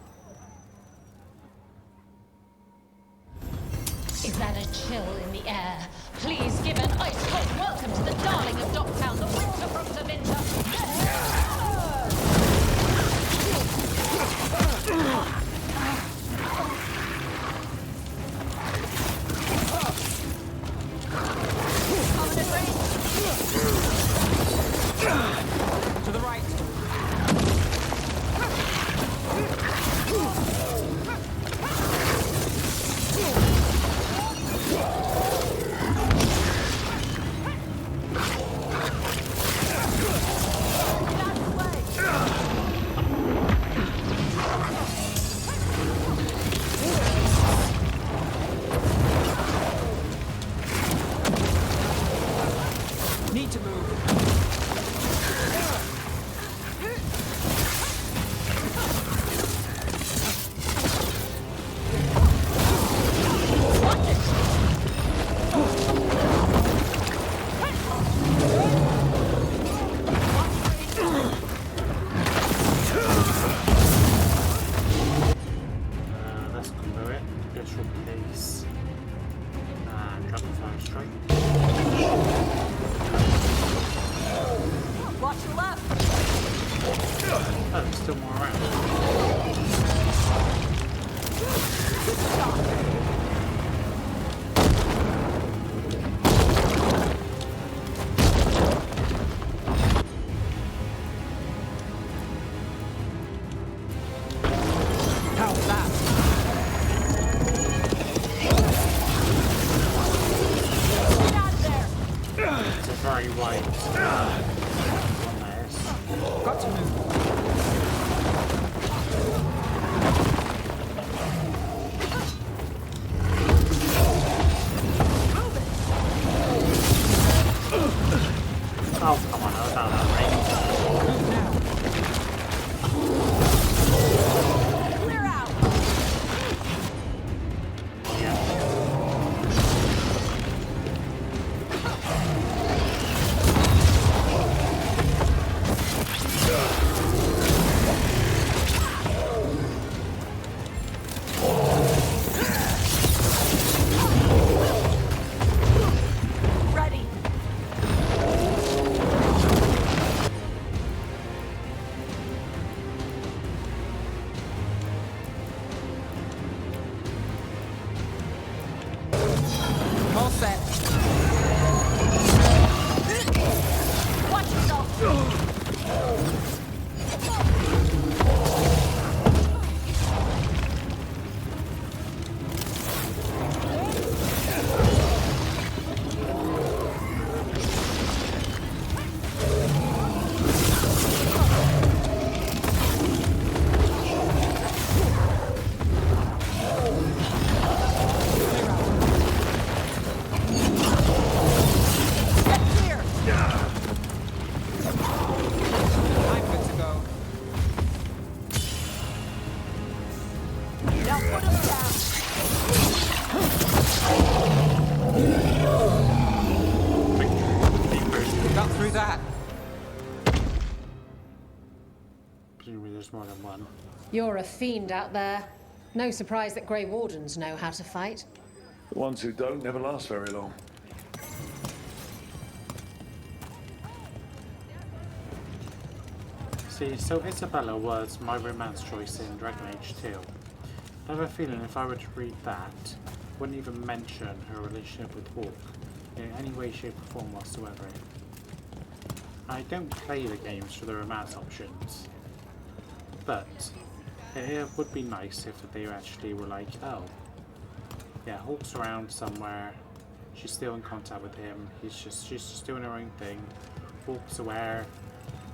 Is that a chill in the air? Please give an ice-cold welcome to the darling of Docktown, the winter from Tevinter. To the right. still more around. How's that? It's a very wide one. Got to move. Oh, come on, I was out of that range. Clear out! Yeah. Ready! All set. Watch yourself! Get clear! I'm good to go. Now put him down! Got through that. Presumably there's more than one. You're a fiend out there. No surprise that Grey Wardens know how to fight. The ones who don't never last very long. See, so Isabella was my romance choice in Dragon Age 2. I have a feeling if I were to read that, I wouldn't even mention her relationship with Hawk in any way, shape or form whatsoever. I don't play the games for the romance options, but it would be nice if they actually were like, oh, yeah, Hawk's around somewhere, she's still in contact with him, she's just doing her own thing, Hawk's aware,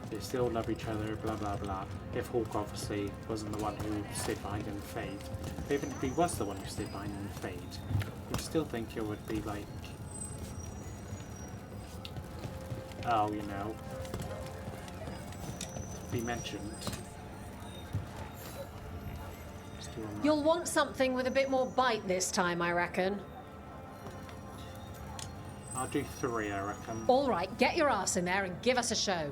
they still love each other, blah blah blah. If Hawk obviously wasn't the one who stayed behind in the Fade. Even if he was the one who stayed behind in the Fade, you'd still think it would be like, oh, you know, be mentioned. You'll want something with a bit more bite this time, I reckon. I'll do 3, I reckon. All right, get your ass in there and give us a show.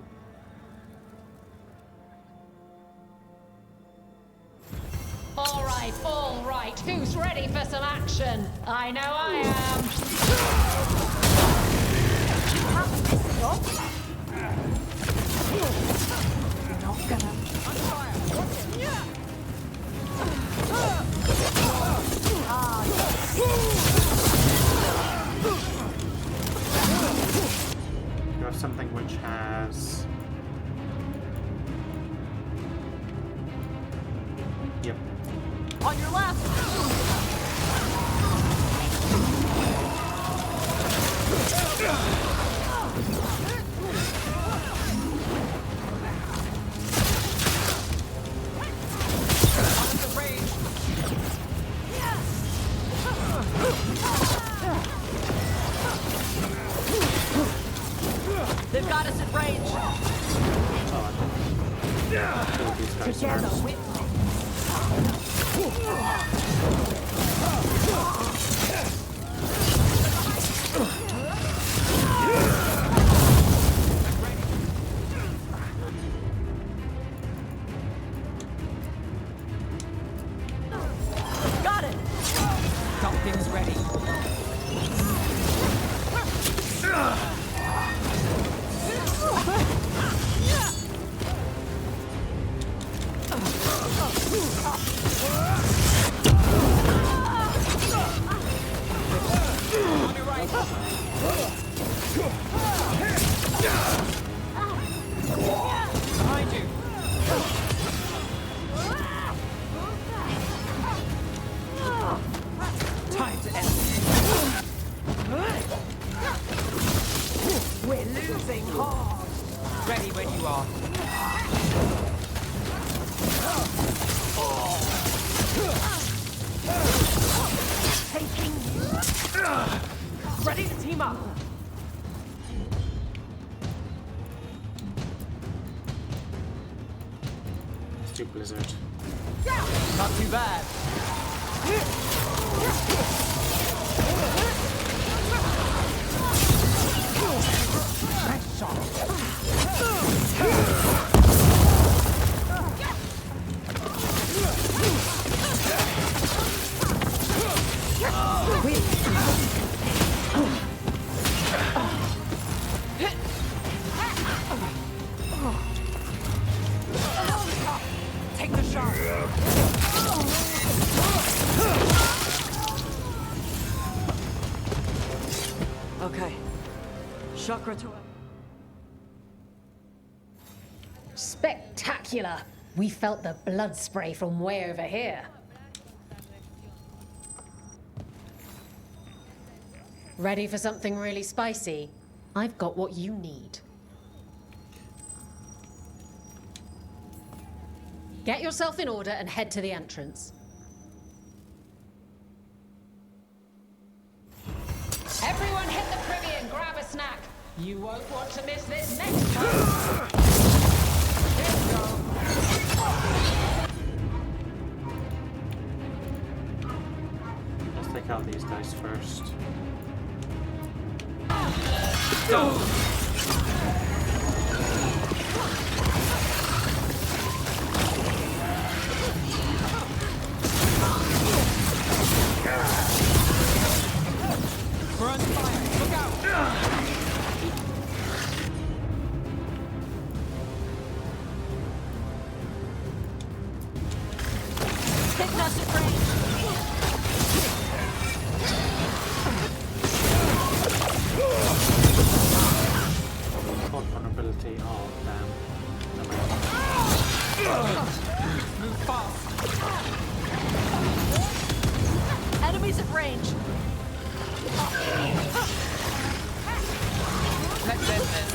All right, who's ready for some action? I know I am. You're not gonna... On fire! Yeah! You have something which has... Yep. On your left! They've got us at range. Together with Got it! Something's ready. On your right. Behind you. Time to end. We're losing hard. Ready when you are. Taking you. Ready to team up. It's too blizzard. Not too bad. Nice shot. Take the shot. Okay. Chakra to... Spectacular! We felt the blood spray from way over here. Ready for something really spicy? I've got what you need. Get yourself in order and head to the entrance. Everyone hit the privy and grab a snack. You won't want to miss this next time. Here we go. Let's take out these guys first. Go! We're on fire. Look out! Taking us at range. Called vulnerability. Oh, damn. Move fast. Enemies at range. Let's end this.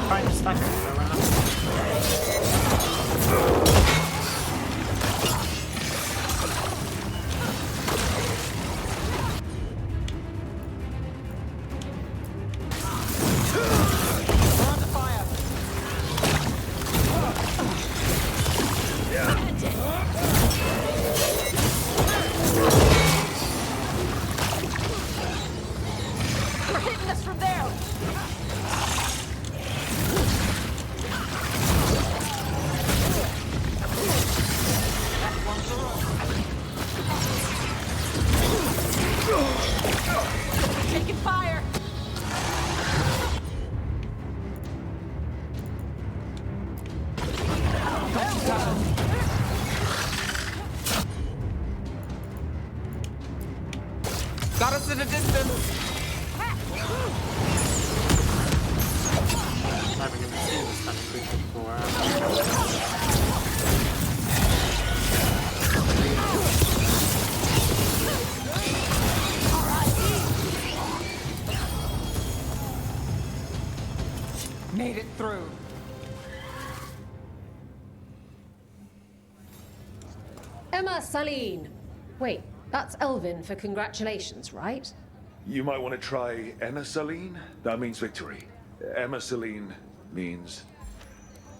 Trying to stack it around. We're under fire. We're hitting us from there. Taking fire. Got us in a distance. Never gonna see this kind of creature before. Made it through. Emma Saline. Wait, that's Elvin for congratulations, right? You might want to try Emma Saline. That means victory. Emma Saline means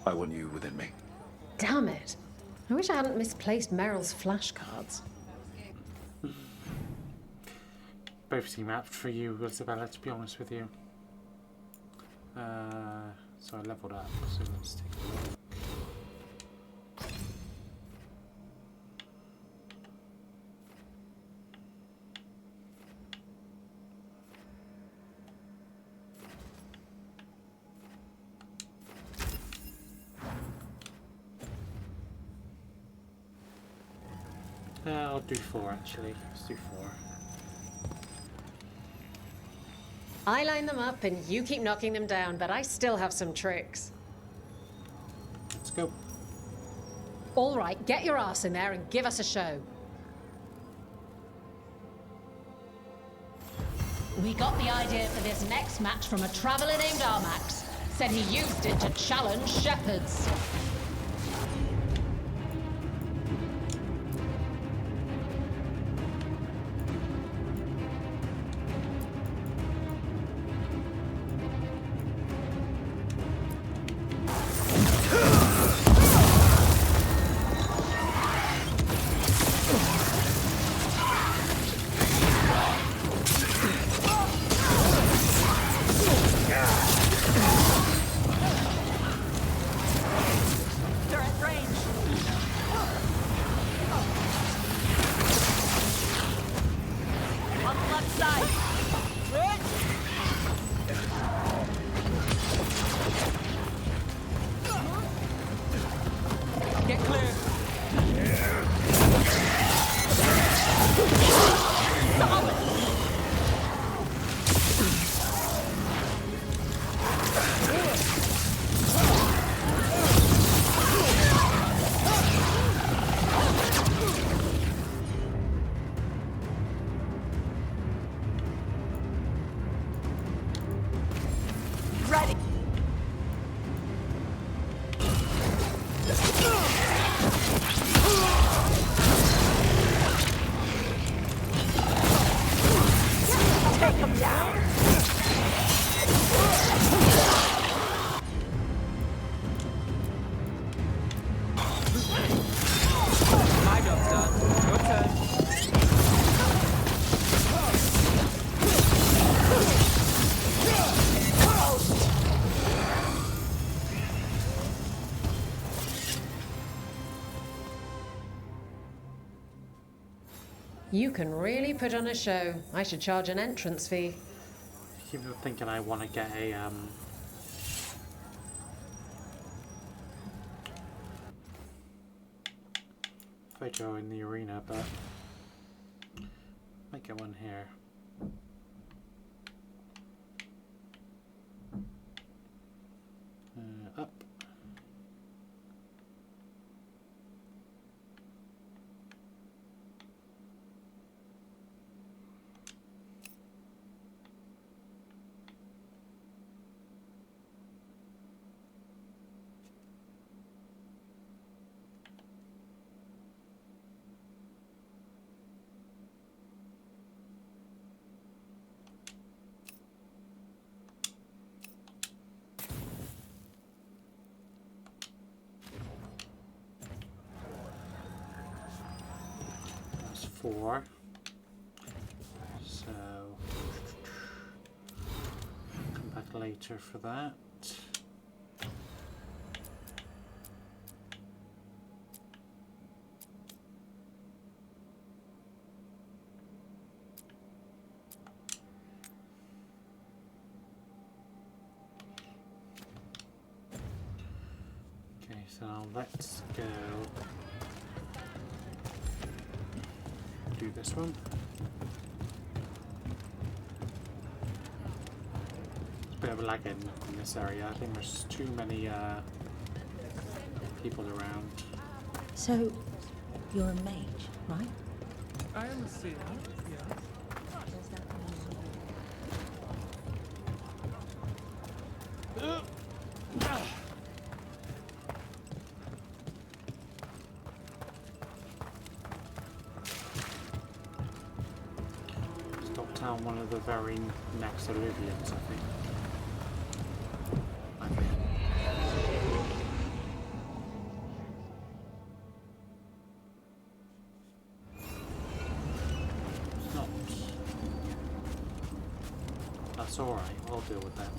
I want you within me. Damn it. I wish I hadn't misplaced Meryl's flashcards. Both seem apt for you, Isabella, to be honest with you. So I leveled up, so let's take a look. I'll do 4 actually. Let's do 4. I line them up and you keep knocking them down, but I still have some tricks. Let's go. All right, get your ass in there and give us a show. We got the idea for this next match from a traveler named Armax. Said he used it to challenge shepherds. You can really put on a show. I should charge an entrance fee. I keep thinking I want to get a photo in the arena, but might get one here. Up. That's 4. So come back later for that. Okay, so now let's go do this one. It's a bit of a lag in this area. I think there's too many people around. So, you're a mage, right? I am a seer, yeah. Stop down one of the very next Olivians, I think. It's not. That's alright, I'll deal with that.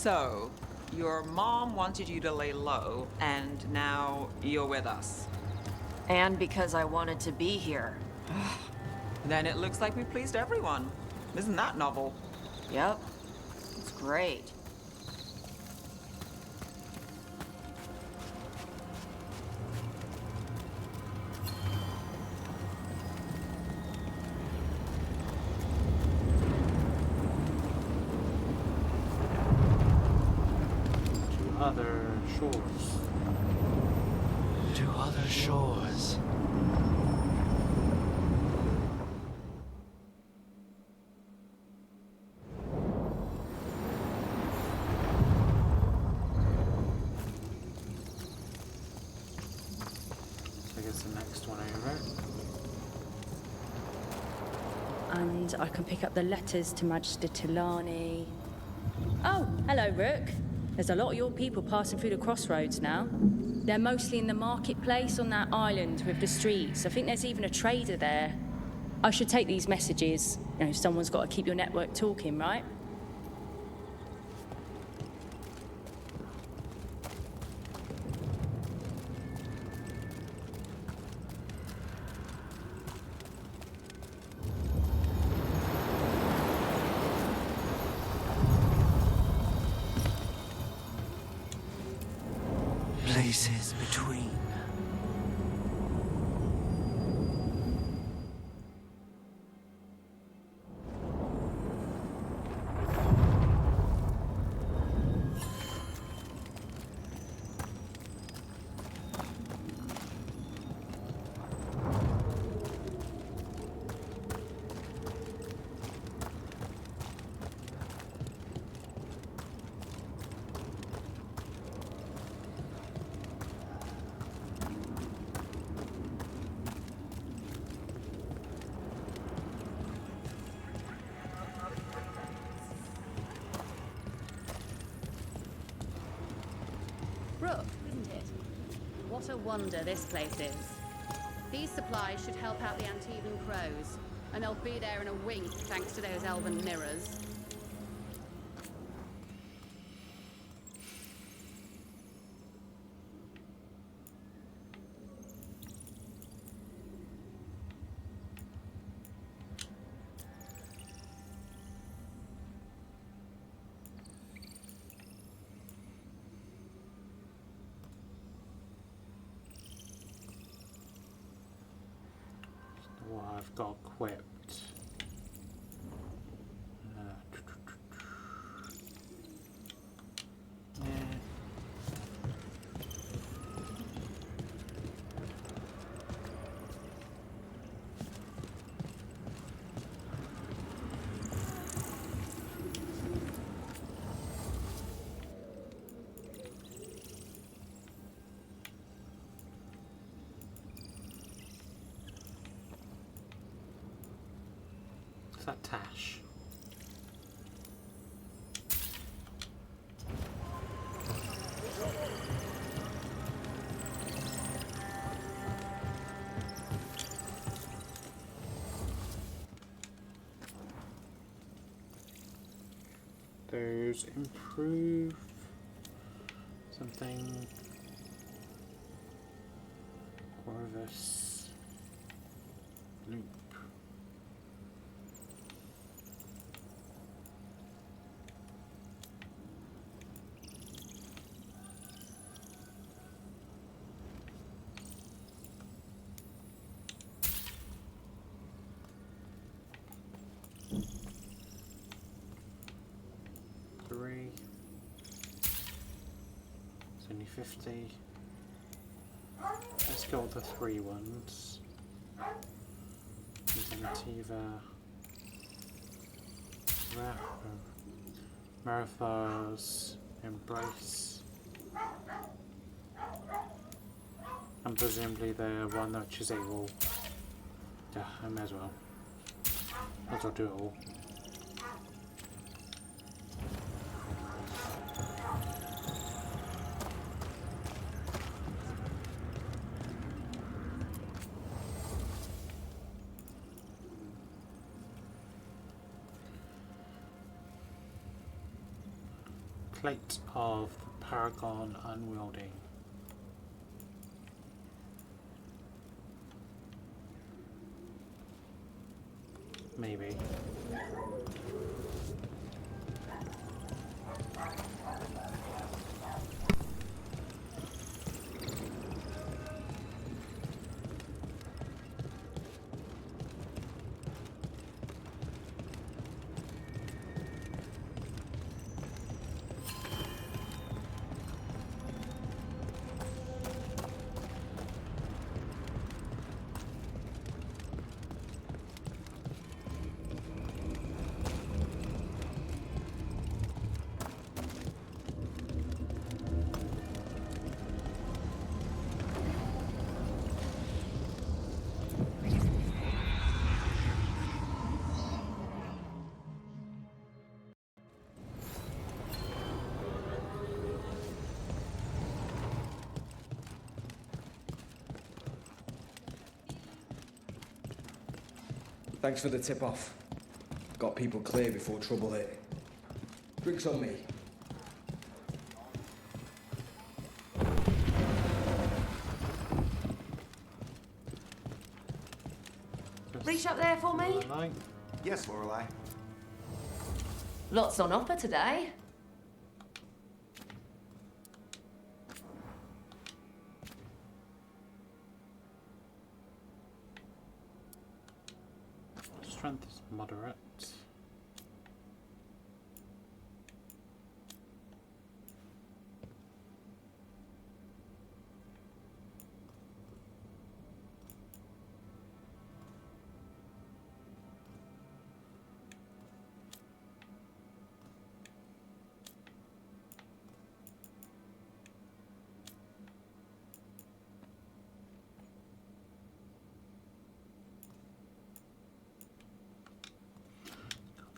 So, your mom wanted you to lay low, and now you're with us. And because I wanted to be here. Then it looks like we pleased everyone. Isn't that novel? Yep. It's great. Other shores. To other shores. I guess the next one over. And I can pick up the letters to Magister Tilani. Oh, hello, Rook. There's a lot of your people passing through the crossroads now. They're mostly in the marketplace on that island with the streets. I think there's even a trader there. I should take these messages. You know, someone's got to keep your network talking, right? Places between. Rook, isn't it? What a wonder this place is. These supplies should help out the Antivan crows, and they'll be there in a wink thanks to those elven mirrors. What I've got equipped. Is that Tash? Those improve something. Corvus loop. It's only 50. Let's go with the 3 ones. Zentiva, Marathar's Embrace, and presumably the one which is able. Yeah, I may as well. Might as well do it all. Plate of Paragon Unwielding. Maybe. Thanks for the tip-off. Got people clear before trouble hit. Drinks on me. Reach up there for me? Yes, Lorelei. Lots on offer today. Strength is moderate.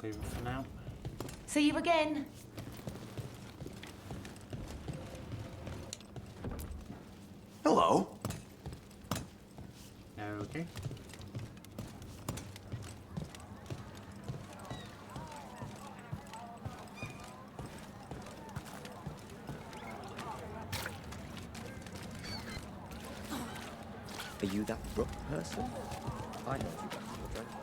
Leave it for now. See you again. Hello. Okay. Are you that Rook person? I know you better, Dreadwolf.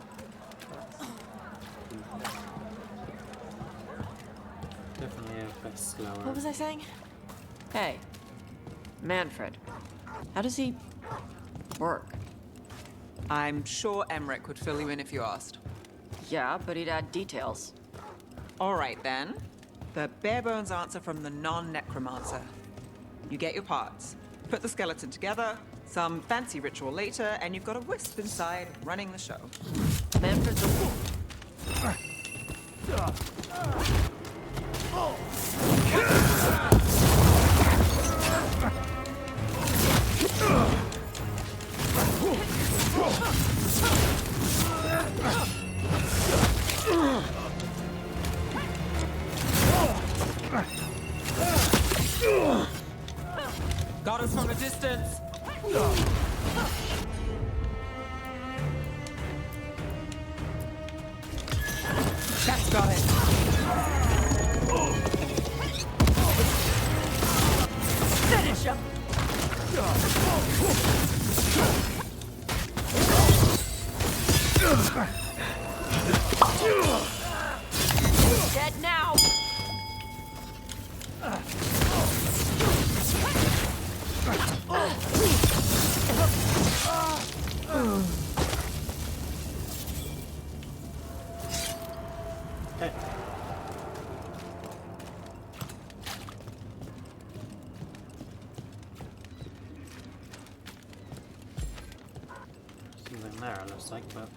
Definitely a bit slower. What was I saying? Hey, Manfred. How does he work? I'm sure Emmerich would fill you in if you asked. Yeah, but he'd add details. All right, then. The bare-bones answer from the non-necromancer. You get your parts, put the skeleton together, some fancy ritual later, and you've got a wisp inside running the show. Manfred's a fool. Got us from a distance. That's got it. Finish him. Dead now. Okay. Something there, it looks like, but.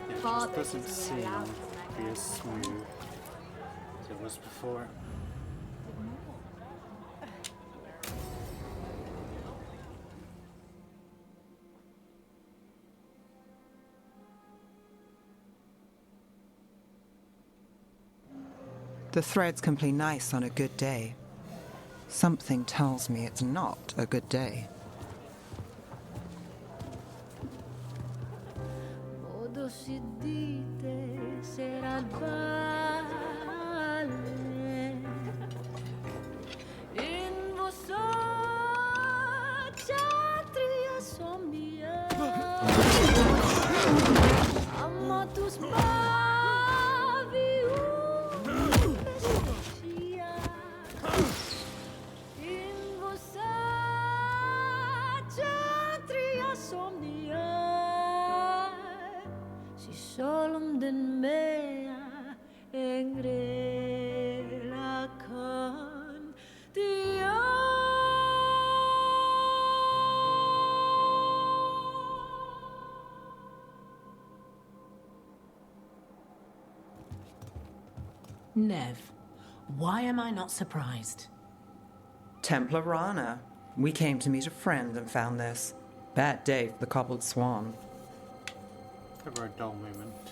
It just doesn't seem to be as smooth. it was before. The threads can play nice on a good day. Something tells me it's not a good day. Nev, why am I not surprised? Templar Rana. We came to meet a friend and found this. Bad day for the cobbled swan. Ever a dull moment.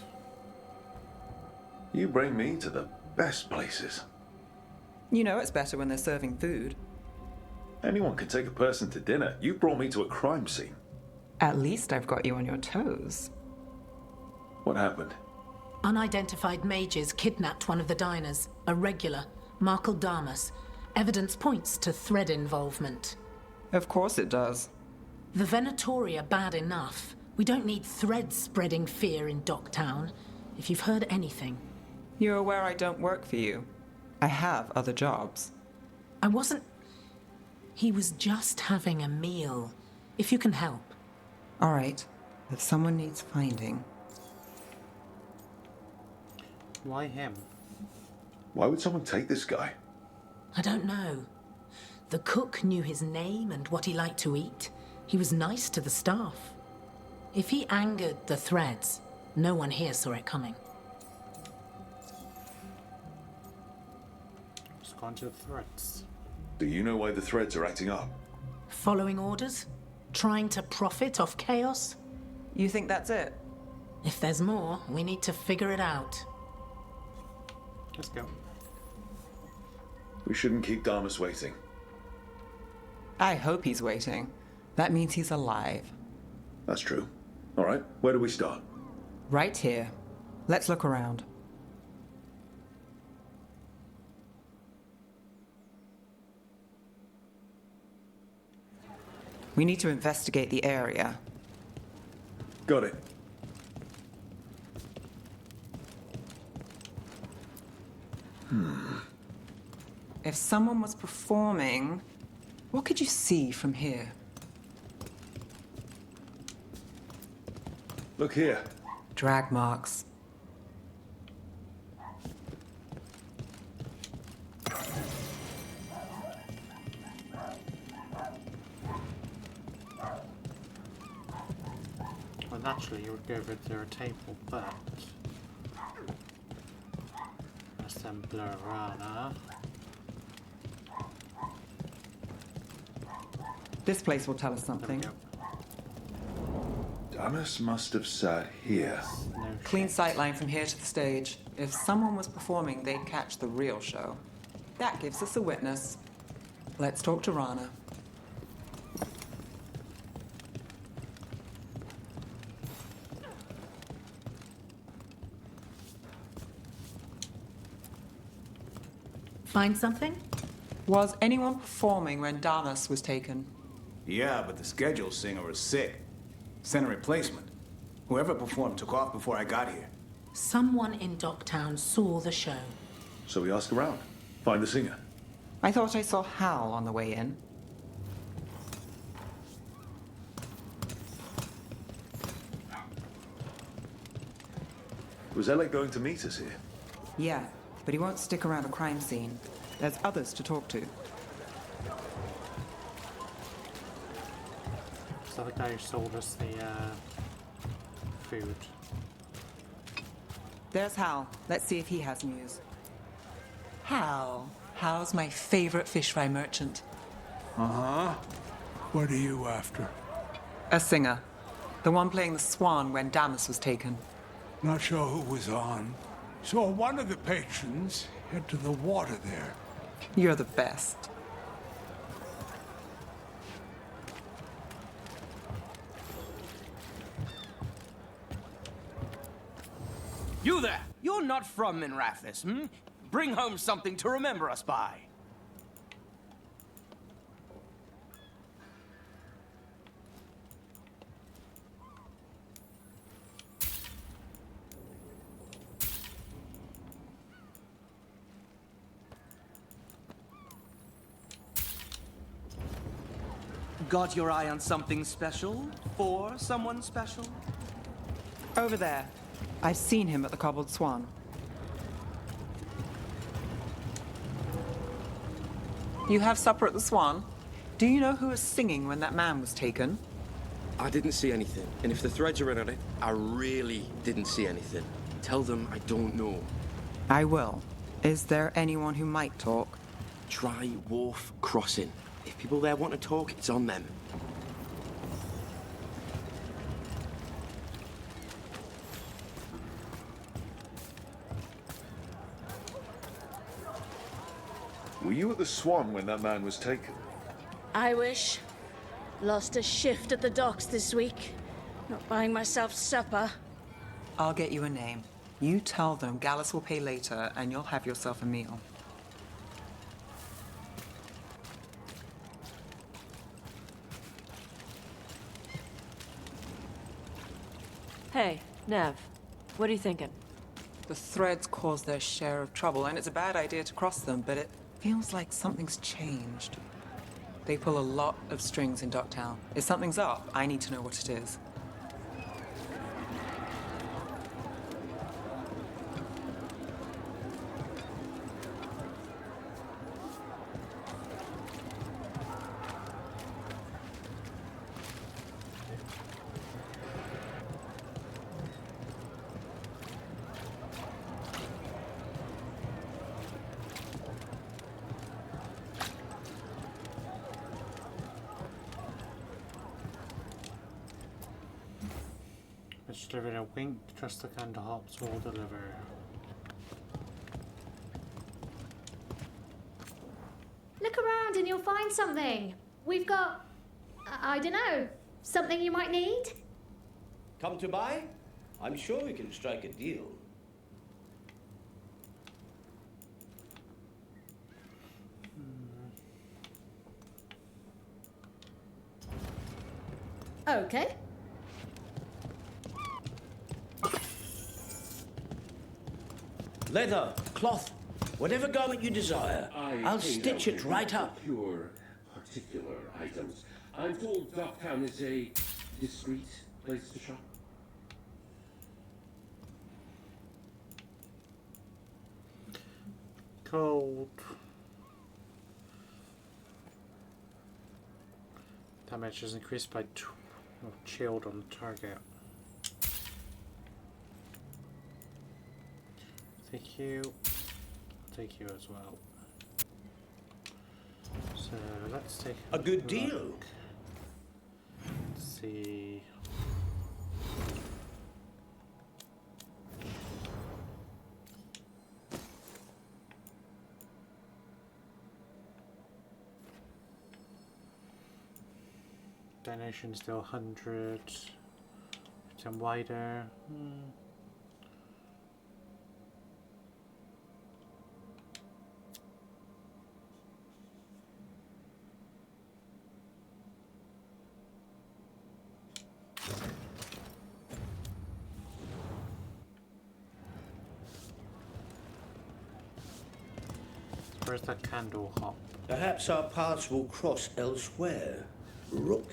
You bring me to the best places. You know it's better when they're serving food. Anyone can take a person to dinner. You brought me to a crime scene. At least I've got you on your toes. What happened? Unidentified mages kidnapped one of the diners, a regular, Markle Damas. Evidence points to thread involvement. Of course it does. The Venatori are bad enough. We don't need threads spreading fear in Docktown. If you've heard anything. You're aware I don't work for you. I have other jobs. I wasn't... He was just having a meal. If you can help. All right. If someone needs finding... Why him? Why would someone take this guy? I don't know. The cook knew his name and what he liked to eat. He was nice to the staff. If he angered the threads, no one here saw it coming. Just gone to the threads. Do you know why the threads are acting up? Following orders? Trying to profit off chaos? You think that's it? If there's more, we need to figure it out. Let's go. We shouldn't keep Damas waiting. I hope he's waiting. That means he's alive. That's true. All right, where do we start? Right here. Let's look around. We need to investigate the area. Got it. If someone was performing, what could you see from here? Look here. Drag marks. Well, naturally you would go over to a table, but... Assembler Rana. This place will tell us something. Damas must have sat here. No Clean shit. sightline from here to the stage. If someone was performing, they'd catch the real show. That gives us a witness. Let's talk to Rana. Find something? Was anyone performing when Damas was taken? Yeah, but the schedule singer was sick. Sent a replacement. Whoever performed took off before I got here. Someone in Docktown saw the show. So we ask around. Find the singer. I thought I saw Hal on the way in. Was Alec going to meet us here? Yeah, but he won't stick around a crime scene. There's others to talk to. So the guy who sold us the food. There's Hal. Let's see if he has news. Hal. Hal's my favorite fish fry merchant. Uh-huh. What are you after? A singer. The one playing the swan when Damas was taken. Not sure who was on. Saw one of the patrons head to the water there. You're the best. You there! You're not from Minrathis, hmm? Bring home something to remember us by. Got your eye on something special? For someone special? Over there. I've seen him at the Cobbled Swan. You have supper at the Swan? Do you know who was singing when that man was taken? I didn't see anything, and if the threads are in on it, I really didn't see anything. Tell them I don't know. I will. Is there anyone who might talk? Dreadwolf Crossing. If people there want to talk, it's on them. Were you at the Swan when that man was taken? I wish. Lost a shift at the docks this week. Not buying myself supper. I'll get you a name. You tell them Gallus will pay later, and you'll have yourself a meal. Hey, Nev. What are you thinking? The threads cause their share of trouble, and it's a bad idea to cross them, but it feels like something's changed. They pull a lot of strings in Docktown. If something's up, I need to know what it is. Deliver a wink, trust the kind of hops will deliver. Look around and you'll find something. We've got, I don't know, something you might need? Come to buy? I'm sure we can strike a deal. Okay. Leather, cloth, whatever garment you desire. I'll stitch it right up. Pure, particular items. I'm told Docktown is a discreet place to shop. Cold. Damage is increased by 2 or chilled on the target. Take you. Take you as well. So let's take a good deal. Let's see. Dimension still 100. 10 wider. Where's that candle hop? Perhaps our paths will cross elsewhere. Rook.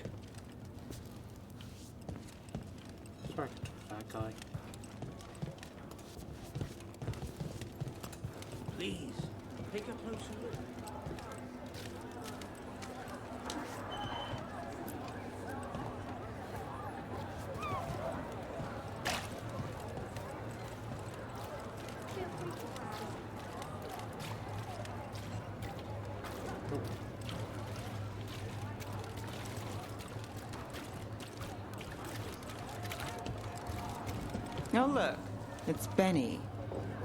Sorry to talk to that guy. Please, take a closer look. Oh, look. It's Benny.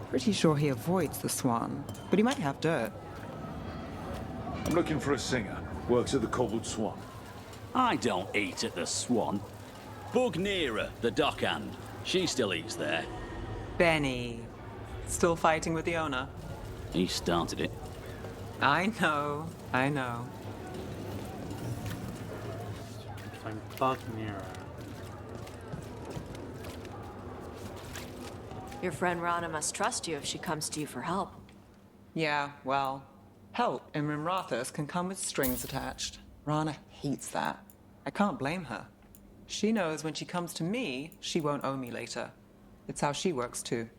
Pretty sure he avoids the swan, but he might have dirt. I'm looking for a singer. Works at the Cobbled Swan. I don't eat at the Swan. Bug Nearer, the dockhand. She still eats there. Benny. Still fighting with the owner? He started it. I know. Find Bug Nearer. Your friend Rana must trust you if she comes to you for help. Yeah, well, help in Rimrathus can come with strings attached. Rana hates that. I can't blame her. She knows when she comes to me, she won't owe me later. It's how she works too.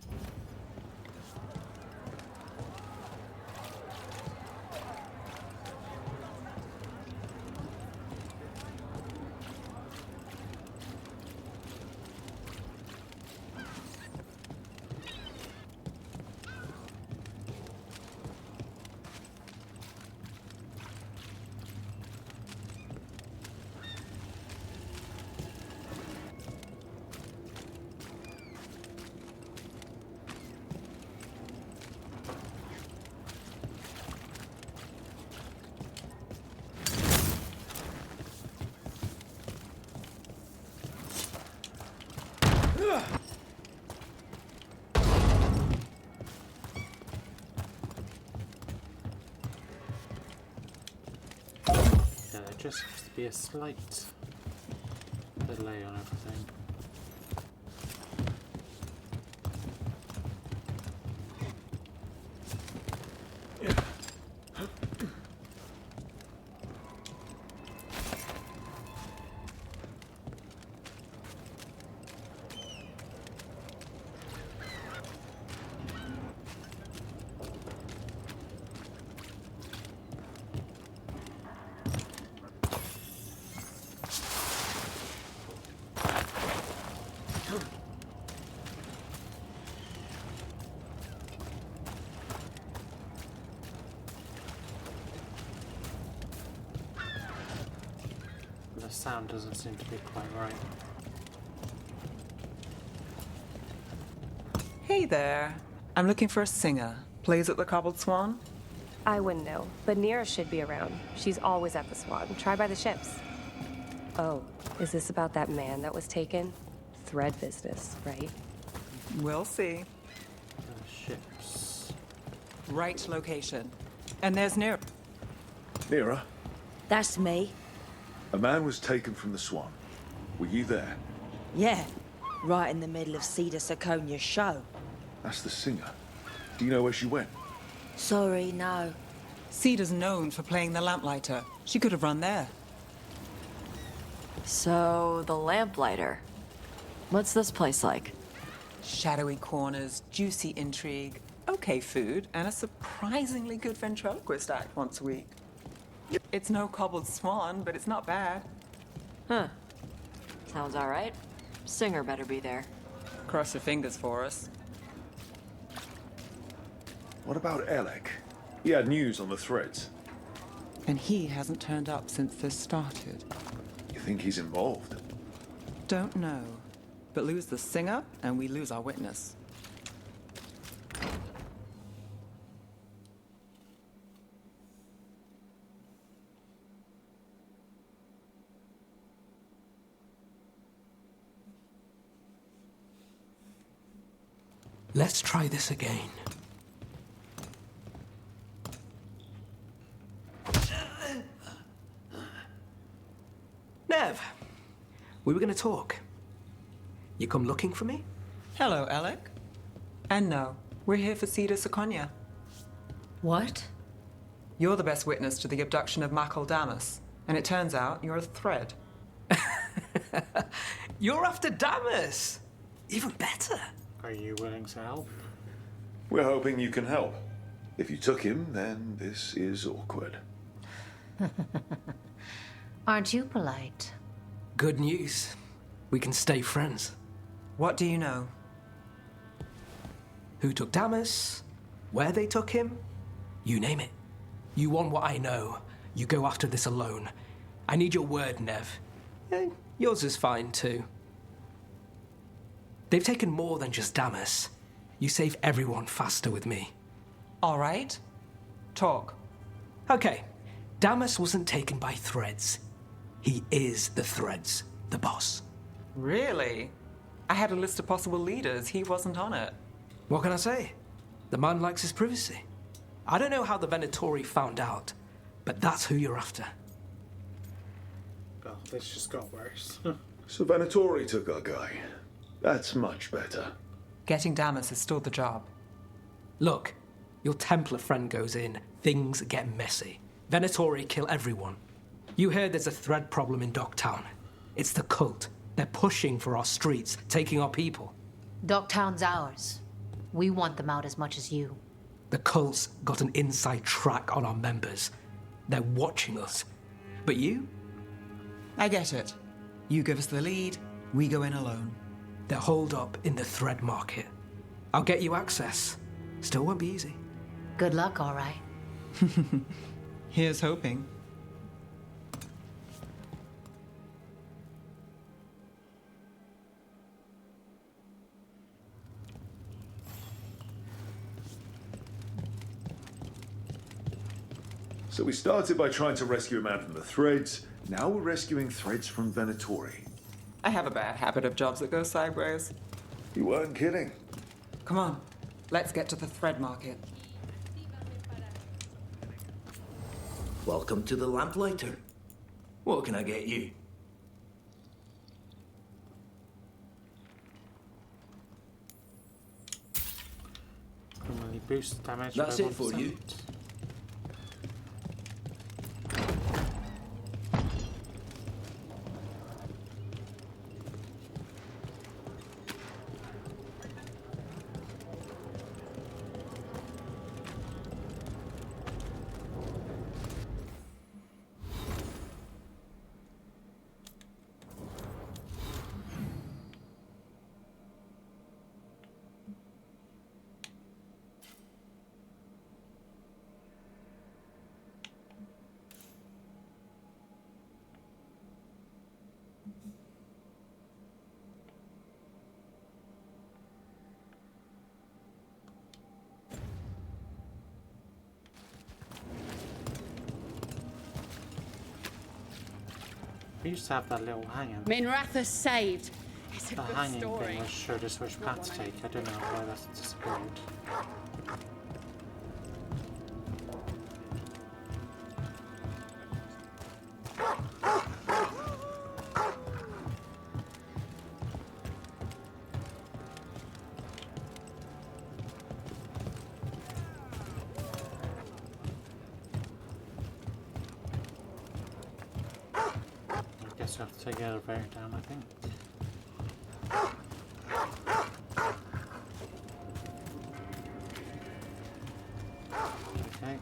There just has to be a slight delay on everything. The sound doesn't seem to be quite right. Hey there. I'm looking for a singer. Plays at the Cobbled Swan? I wouldn't know, but Nira should be around. She's always at the Swan. Try by the ships. Oh, is this about that man that was taken? Thread business, right? We'll see. Ships. Right location. And there's Nira. Nira, That's me. a man was taken from the Swan. Were you there? Yeah. Right in the middle of Cedar Siconia's show. That's the singer. Do you know where she went? Sorry, no. Cedar's known for playing the lamplighter. She could have run there. So, the lamplighter. What's this place like? Shadowy corners, juicy intrigue, okay food, and a surprisingly good ventriloquist act once a week. It's no Cobbled Swan, but it's not bad. Huh. Sounds alright. Singer better be there. Cross your fingers for us. What about Elec? He had news on the threads. And he hasn't turned up since this started. You think he's involved? Don't know. But lose the singer, and we lose our witness. Let's try this again. Nev, we were going to talk. You come looking for me? Hello, Elec. And no, we're here for Cedar Siconia. What? You're the best witness to the abduction of Makal Damas, and it turns out you're a thread. You're after Damas! Even better. Are you willing to help? We're hoping you can help. If you took him, then this is awkward. Aren't you polite? Good news. We can stay friends. What do you know? Who took Damas? Where they took him? You name it. You want what I know. You go after this alone. I need your word, Nev. Yours is fine, too. They've taken more than just Damas. You save everyone faster with me. All right. Talk. Okay. Damas wasn't taken by Threads. He is the Threads, the boss. Really? I had a list of possible leaders. He wasn't on it. What can I say? The man likes his privacy. I don't know how the Venatori found out, but that's who you're after. Oh, this just got worse. So Venatori took our guy. That's much better. Getting Damas is still the job. Look, your Templar friend goes in, things get messy. Venatori kill everyone. You heard there's a thread problem in Docktown. It's the cult. They're pushing for our streets, taking our people. Docktown's ours. We want them out as much as you. The cult's got an inside track on our members. They're watching us. But you? I get it. You give us the lead, we go in alone. They're holed up in the thread market. I'll get you access. Still won't be easy. Good luck, all right. Here's hoping. So we started by trying to rescue a man from the Threads. Now we're rescuing Threads from Venatori. I have a bad habit of jobs that go sideways. You weren't kidding. Come on, let's get to the thread market. Welcome to the Lamplighter. What can I get you? Normally boost damage. That's by it for 1%. you. We used to have that little hanging. Minrathus saved. It's a The good hanging story. thing was showed us which path to take. I don't know why that's disappeared. I guess I have to take the elevator down, I think. Okay.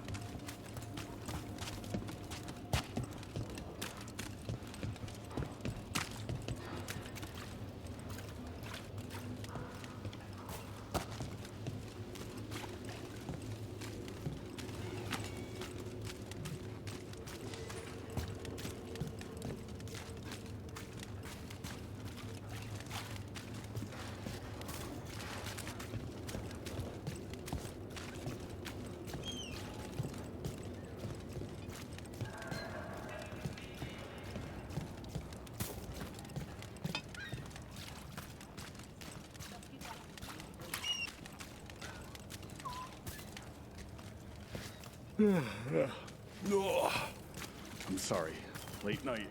I'm sorry. Late night.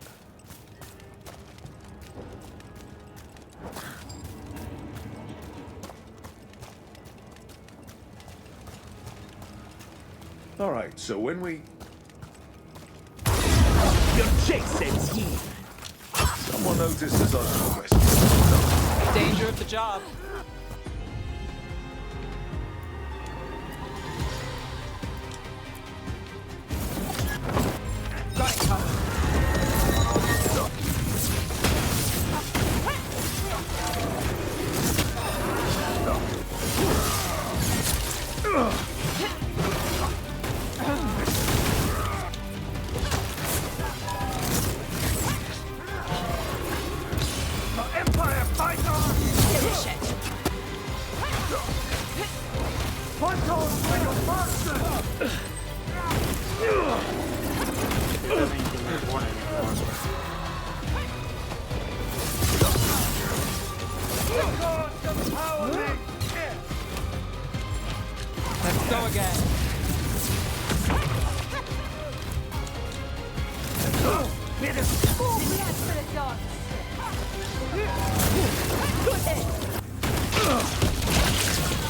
All right, so when we... Your chick sends here. Someone noticed us on the quest. Danger of the job. Got it covered. Empire fight on! Give a shit. It doesn't even give me warning anymore. Let's go again.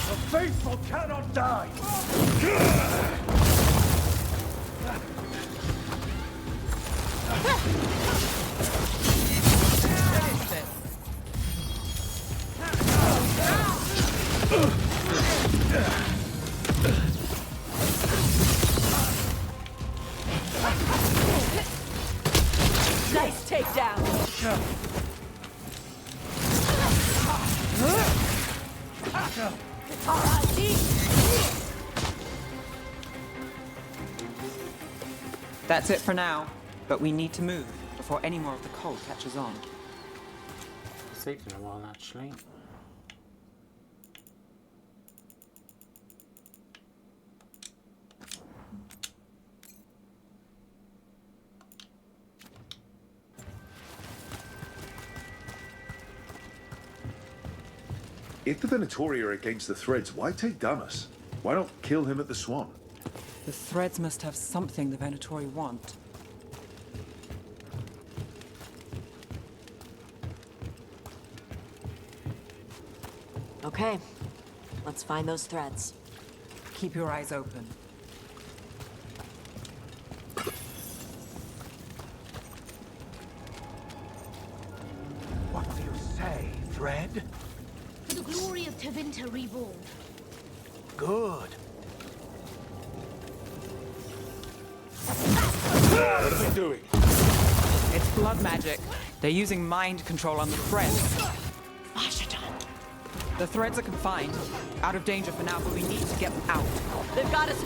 The faithful cannot die! Nice takedown. That's it for now, but we need to move before any more of the cult catches on. It's taken a while, actually. If the Venatori are against the Threads, why take Damas? Why not kill him at the Swan? The Threads must have something the Venatori want. Okay, let's find those threads. Keep your eyes open. What do you say, Thread? For the glory of Tevinter reborn. Good. What are they doing? It's blood magic. They're using mind control on the Threads. The Threads are confined, out of danger for now, but we need to get them out. They've got us.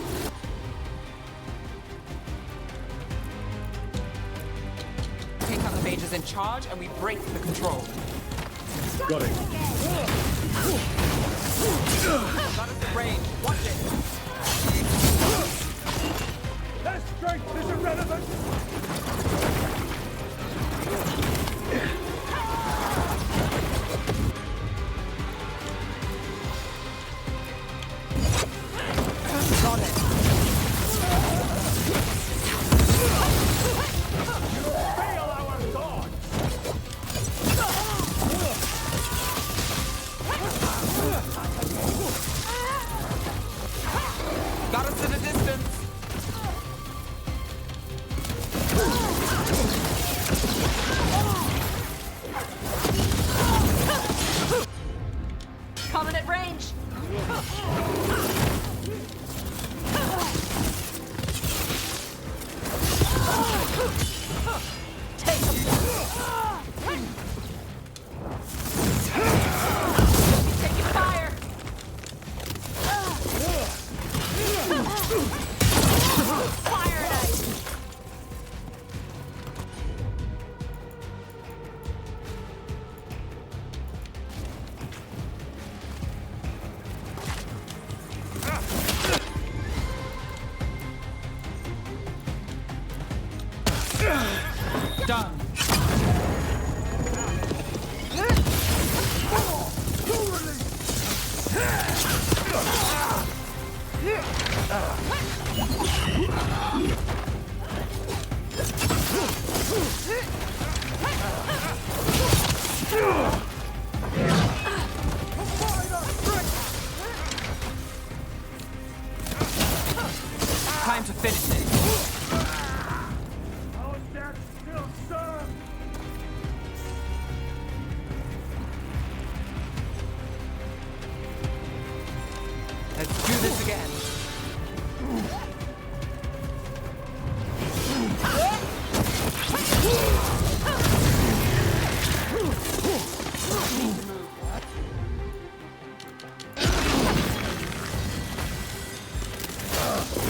Take out the mages in charge, and we break the control. Got it. Got us in range. Watch it. Their strength is irrelevant! Got it. Fail our gods! Got us in a distance. Coming at range. Take them. Taking fire. Fire and ice. Done. Time to finish it. Our death still serves! Let's do this again.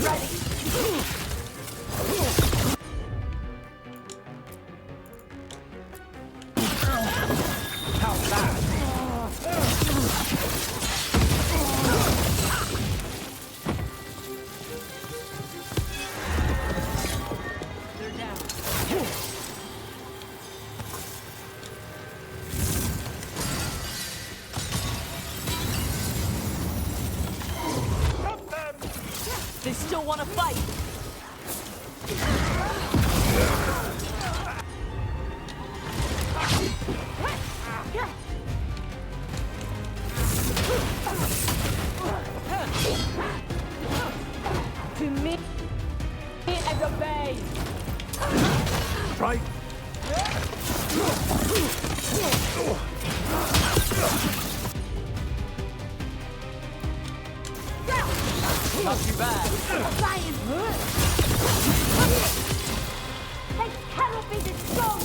Ready. They still want to fight. To me and obey. Right. Not too bad. Lion! They cannot be destroyed!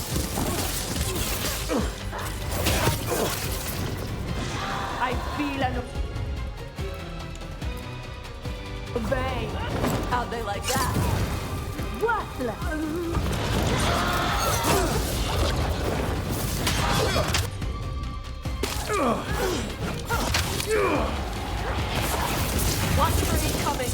I feel an obey. How'd they like that? Watch for incoming.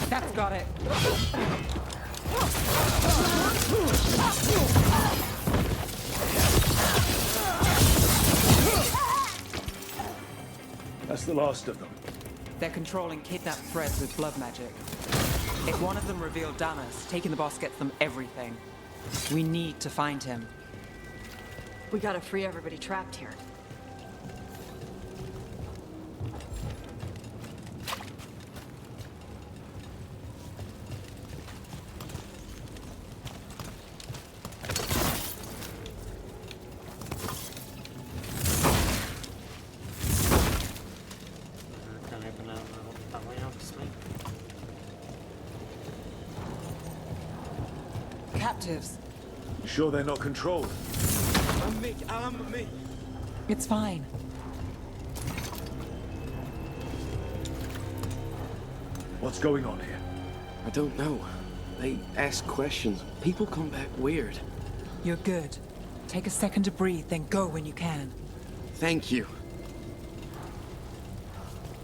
That's got it. That's the last of them. They're controlling kidnapped threads with blood magic. If one of them revealed Damas, taking the boss gets them everything. We need to find him. We gotta free everybody trapped here. Captives. You sure they're not controlled? I'm me. It's fine. What's going on here? I don't know. They ask questions. People come back weird. You're good. Take a second to breathe, then go when you can. Thank you.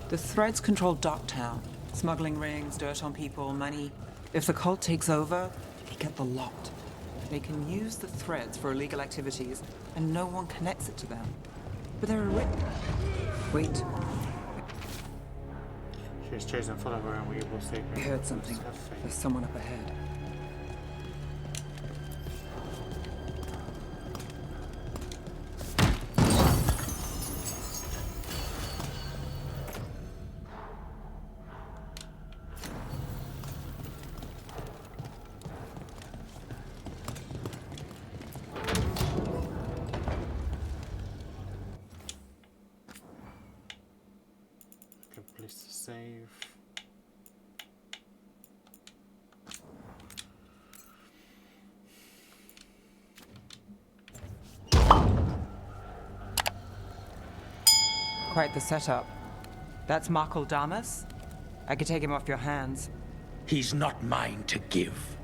The threads control Docktown. Smuggling rings, dirt on people, money. If the cult takes over, they get the lot. They can use the threads for illegal activities, and no one connects it to them. But they're Wait. She's chosen follower and we will save her. I heard something. There's someone up ahead. Good place to save. Quite the setup. That's Markle Damas? I could take him off your hands. He's not mine to give.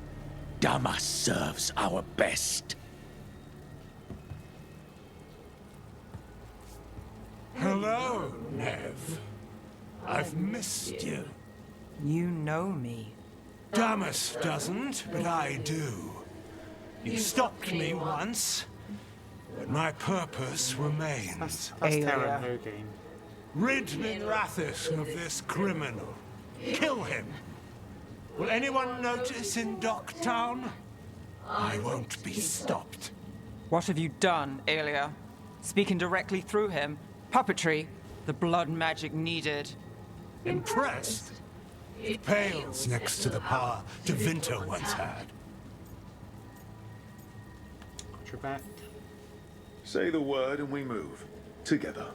Damas serves our best. Hello, Nev. I've missed you. You know me. Damas doesn't, but I do. You stopped me once, but my purpose remains. That's Terran Hogane. Rid Minrathis of this criminal. Kill him. Will anyone notice in Docktown? I won't be stopped. What have you done, Aelia? Speaking directly through him? Puppetry? The blood magic needed. Impressed? It pales next to the power Devinter once had. Got your back. Say the word and we move. Together.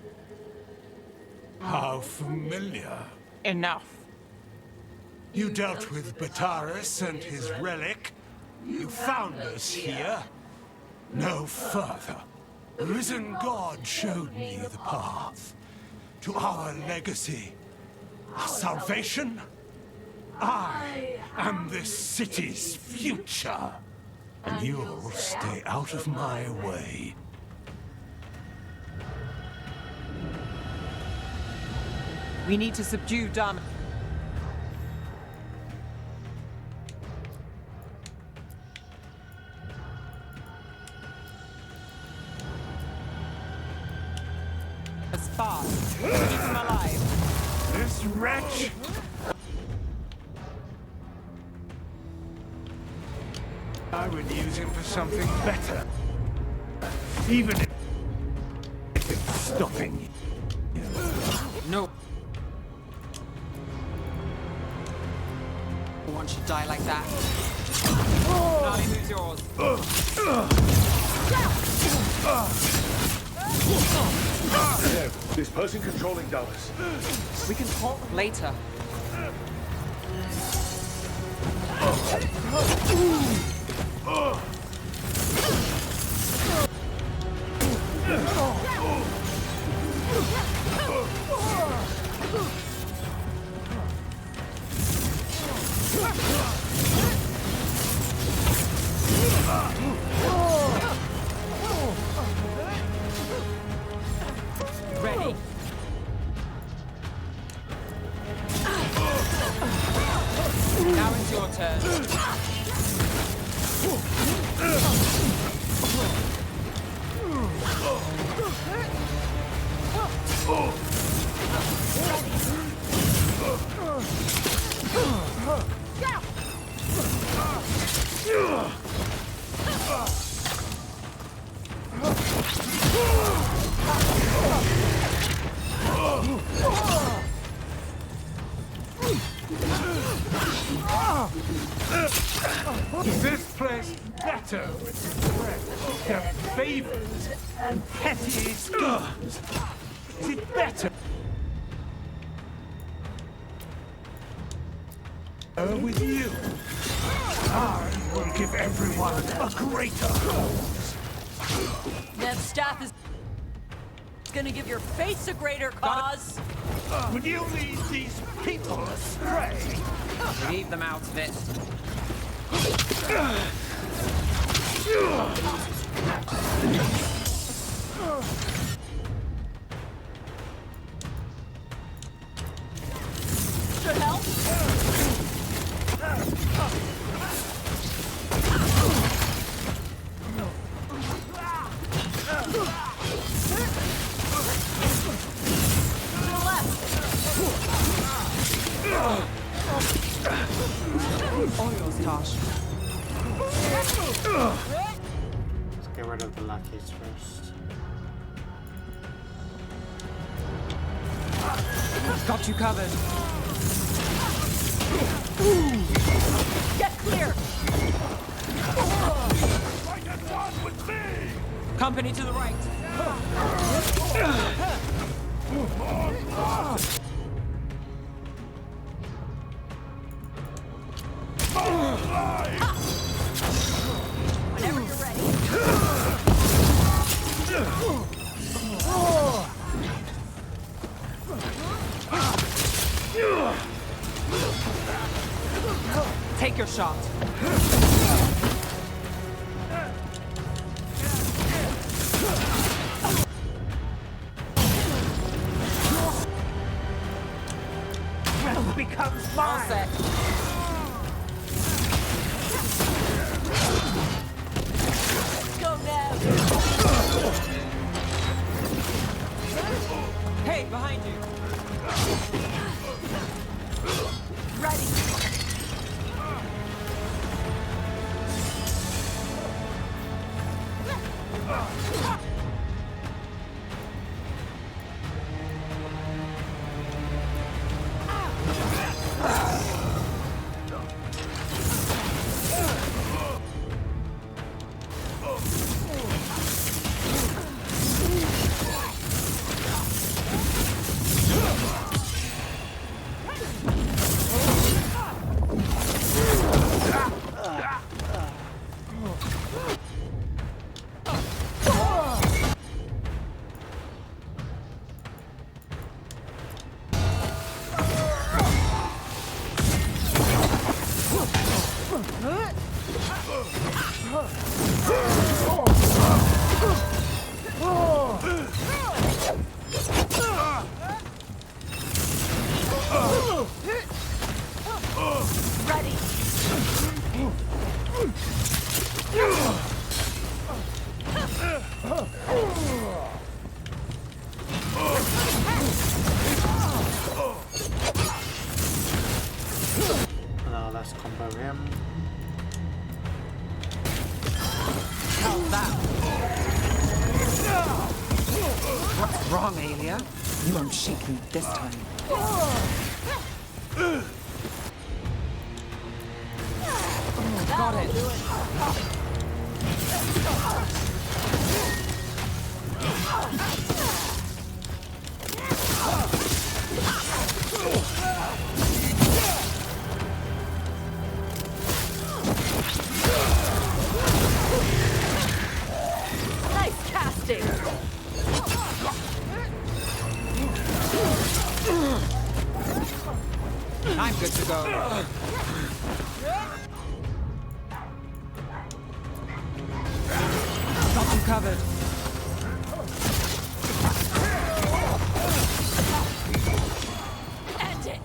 How familiar. Enough. You dealt with Bataris and his relic. You found us here. No further. The risen God showed me the path to our legacy, our salvation. I am this city's future, and you'll stay out of my way. We need to subdue Dharma. As fast. Keep him alive. This wretch! I would use him for something better. Even if it's stopping you. No. One should die like that. Nani, who's yours? This person controlling Dallas. We can talk later. Ready? Now it's your turn. Is this place better with their favors and petty schemes? Is it better with you? I will give everyone a greater cause. Nev's staff is gonna give your face a greater cause. Would you lead these people astray? Leave them out of it. Should help. All yours, Tosh. Let's get rid of the lackeys first. Got you covered. Get clear. Company to the right. Whenever you're ready. Take your shot. Realm becomes mine. All set. Go, Nev. Hey, behind you. Ready. Wrong, Aelia. You won't shake me this time. Got it. Nice casting. I'm good to go. Got you covered. End it.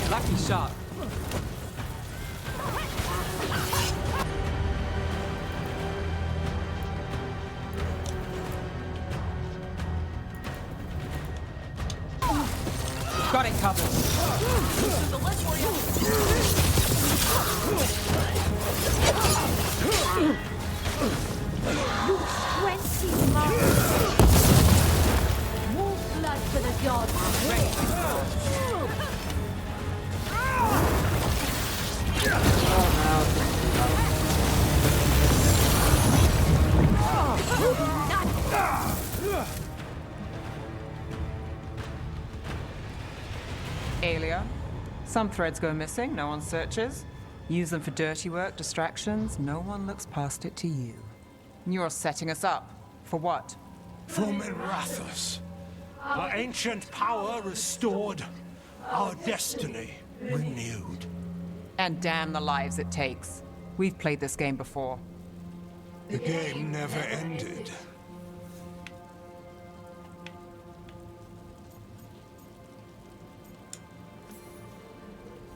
Lucky shot. Got it covered. Wolf blood for the gods. Aelia, some threads go missing, no one searches. Use them for dirty work, distractions, no one looks past it to you. You're setting us up. For what? For Minrathus. Our ancient power restored. Our destiny renewed. And damn the lives it takes. We've played this game before. The game never ended.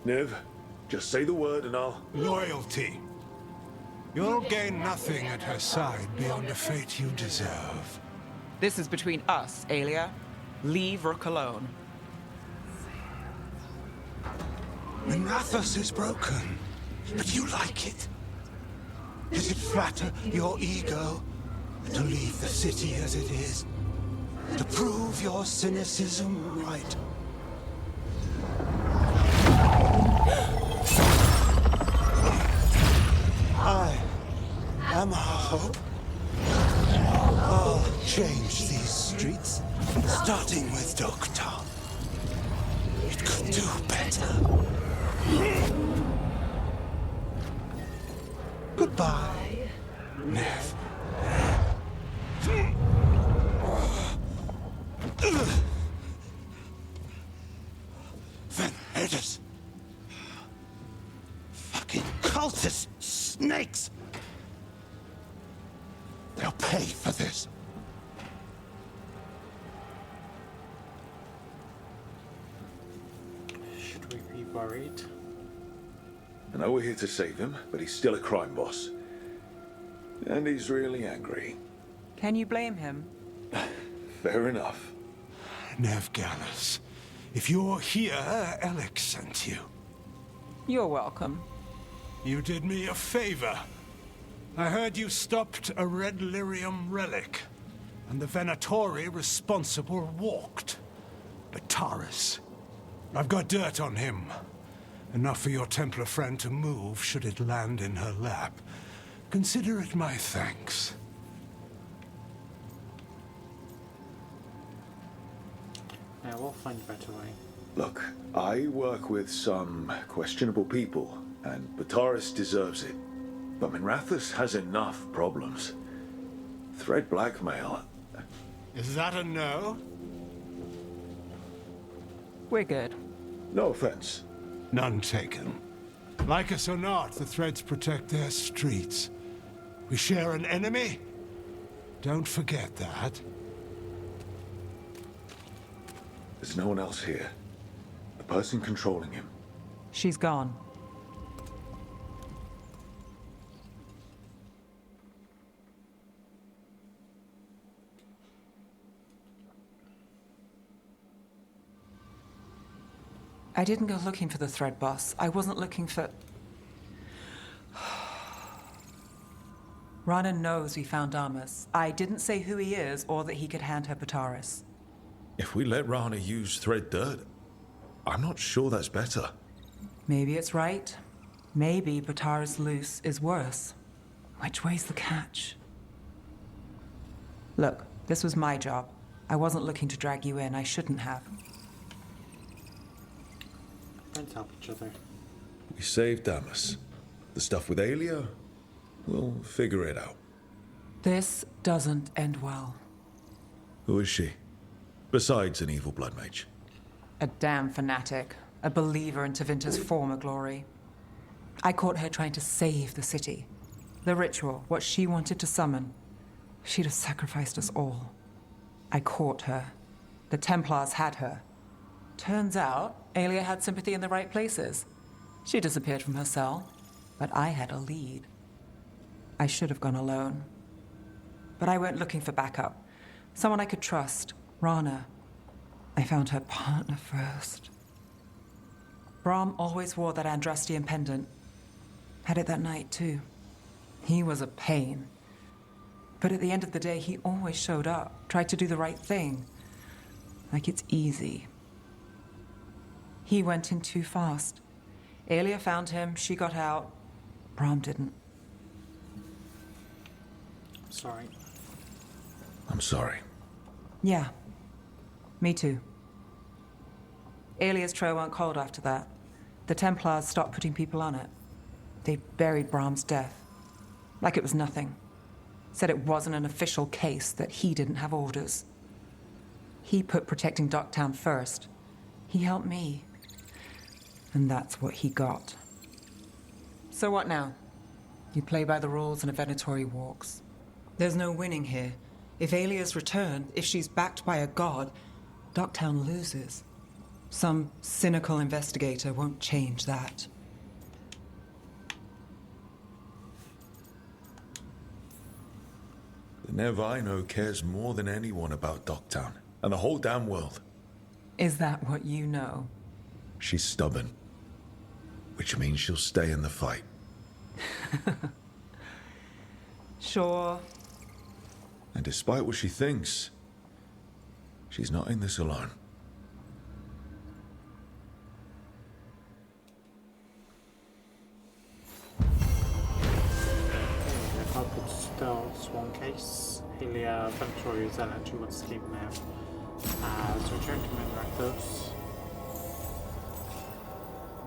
Niv, just say the word and I'll... Loyalty. You'll gain nothing at her side beyond a fate you deserve. This is between us, Aelia. Leave Rook alone. Minrathus is broken, but you like it. Does it flatter your ego to leave the city as it is? To prove your cynicism right? I am hope. I'll change these streets, starting with Dogtown. It could do better. Goodbye, Nev. Vendettas. Fucking cultist snakes. They'll pay for this. Should we be worried? I know we're here to save him, but he's still a crime boss. And he's really angry. Can you blame him? Fair enough. Nev Gallus, if you're here, Alex sent you. You're welcome. You did me a favor. I heard you stopped a red lyrium relic, and the Venatori responsible walked. Bataris. I've got dirt on him. Enough for your Templar friend to move should it land in her lap. Consider it my thanks. Yeah, we'll find a better way. Look, I work with some questionable people, and Bataris deserves it. But Minrathus has enough problems. Thread blackmail. Is that a no? We're good. No offense. None taken. Like us or not, the Threads protect their streets. We share an enemy? Don't forget that. There's no one else here. The person controlling him. She's gone. I didn't go looking for the thread boss. I wasn't looking for... Rana knows we found Damas. I didn't say who he is or that he could hand her Bataris. If we let Rana use thread dirt, I'm not sure that's better. Maybe it's right. Maybe Bataris loose is worse. Which way's the catch? Look, this was my job. I wasn't looking to drag you in. I shouldn't have. Friends help each other. We saved Damas. The stuff with Aelia, we'll figure it out. This doesn't end well. Who is she? Besides an evil blood mage. A damn fanatic. A believer in Tevinter's former glory. I caught her trying to save the city. The ritual, what she wanted to summon. She'd have sacrificed us all. I caught her. The Templars had her. Turns out, Aelia had sympathy in the right places. She disappeared from her cell, but I had a lead. I should have gone alone. But I went looking for backup. Someone I could trust. Rana. I found her partner first. Brahm always wore that Andrastian pendant. Had it that night, too. He was a pain. But at the end of the day, he always showed up, tried to do the right thing. Like it's easy. He went in too fast. Aelia found him, she got out. Brahm didn't. Sorry. I'm sorry. Yeah. Me too. Aelia's trail went cold after that. The Templars stopped putting people on it. They buried Brahm's death. Like it was nothing. Said it wasn't an official case, that he didn't have orders. He put protecting Docktown first. He helped me. And that's what he got. So what now? You play by the rules and a Venatori walks. There's no winning here. If Aelia's returned, if she's backed by a god, Docktown loses. Some cynical investigator won't change that. The Nev I know cares more than anyone about Docktown, and the whole damn world. Is that what you know? She's stubborn, which means she'll stay in the fight. Sure. And despite what she thinks, she's not in this alone. Good still Swan case. Helia Ventoria Zealot, who wants to keep Nev, has returned to Minrathos.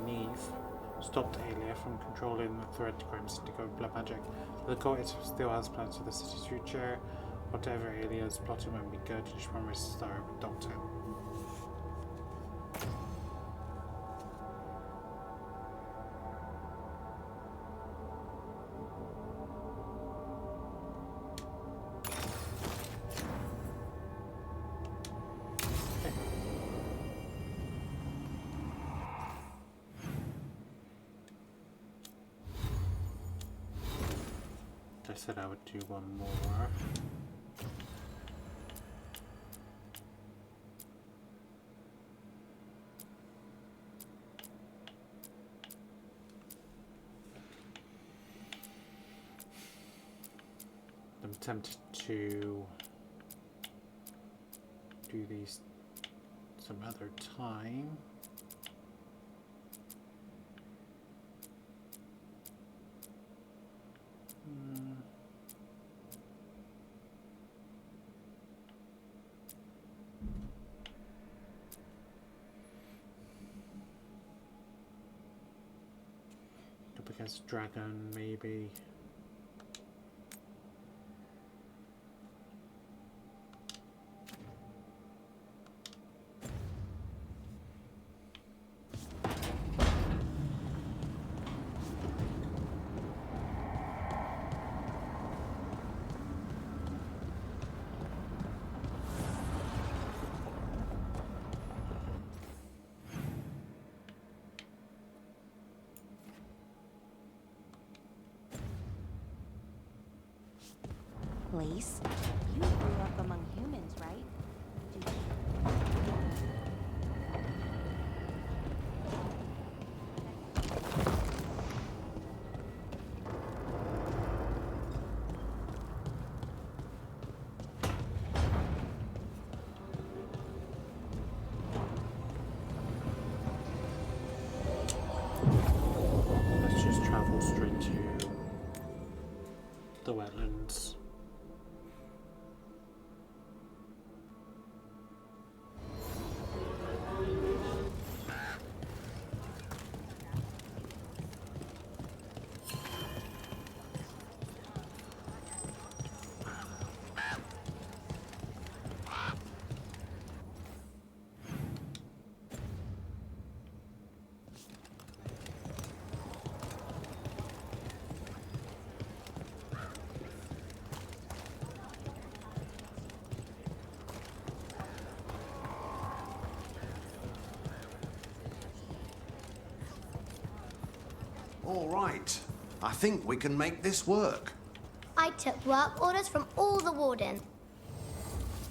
Neve stopped Aelia from controlling the threat to Crimson to go blood magic. The court still has plans for the city's future. Whatever Aelia's plotting won't be good, she promises to start with Doctor. I said I would do one more. I'm tempted to do these some other time. Up against dragon, maybe. Lise, you grew up among humans, right? All right. I think we can make this work. I took work orders from all the wardens.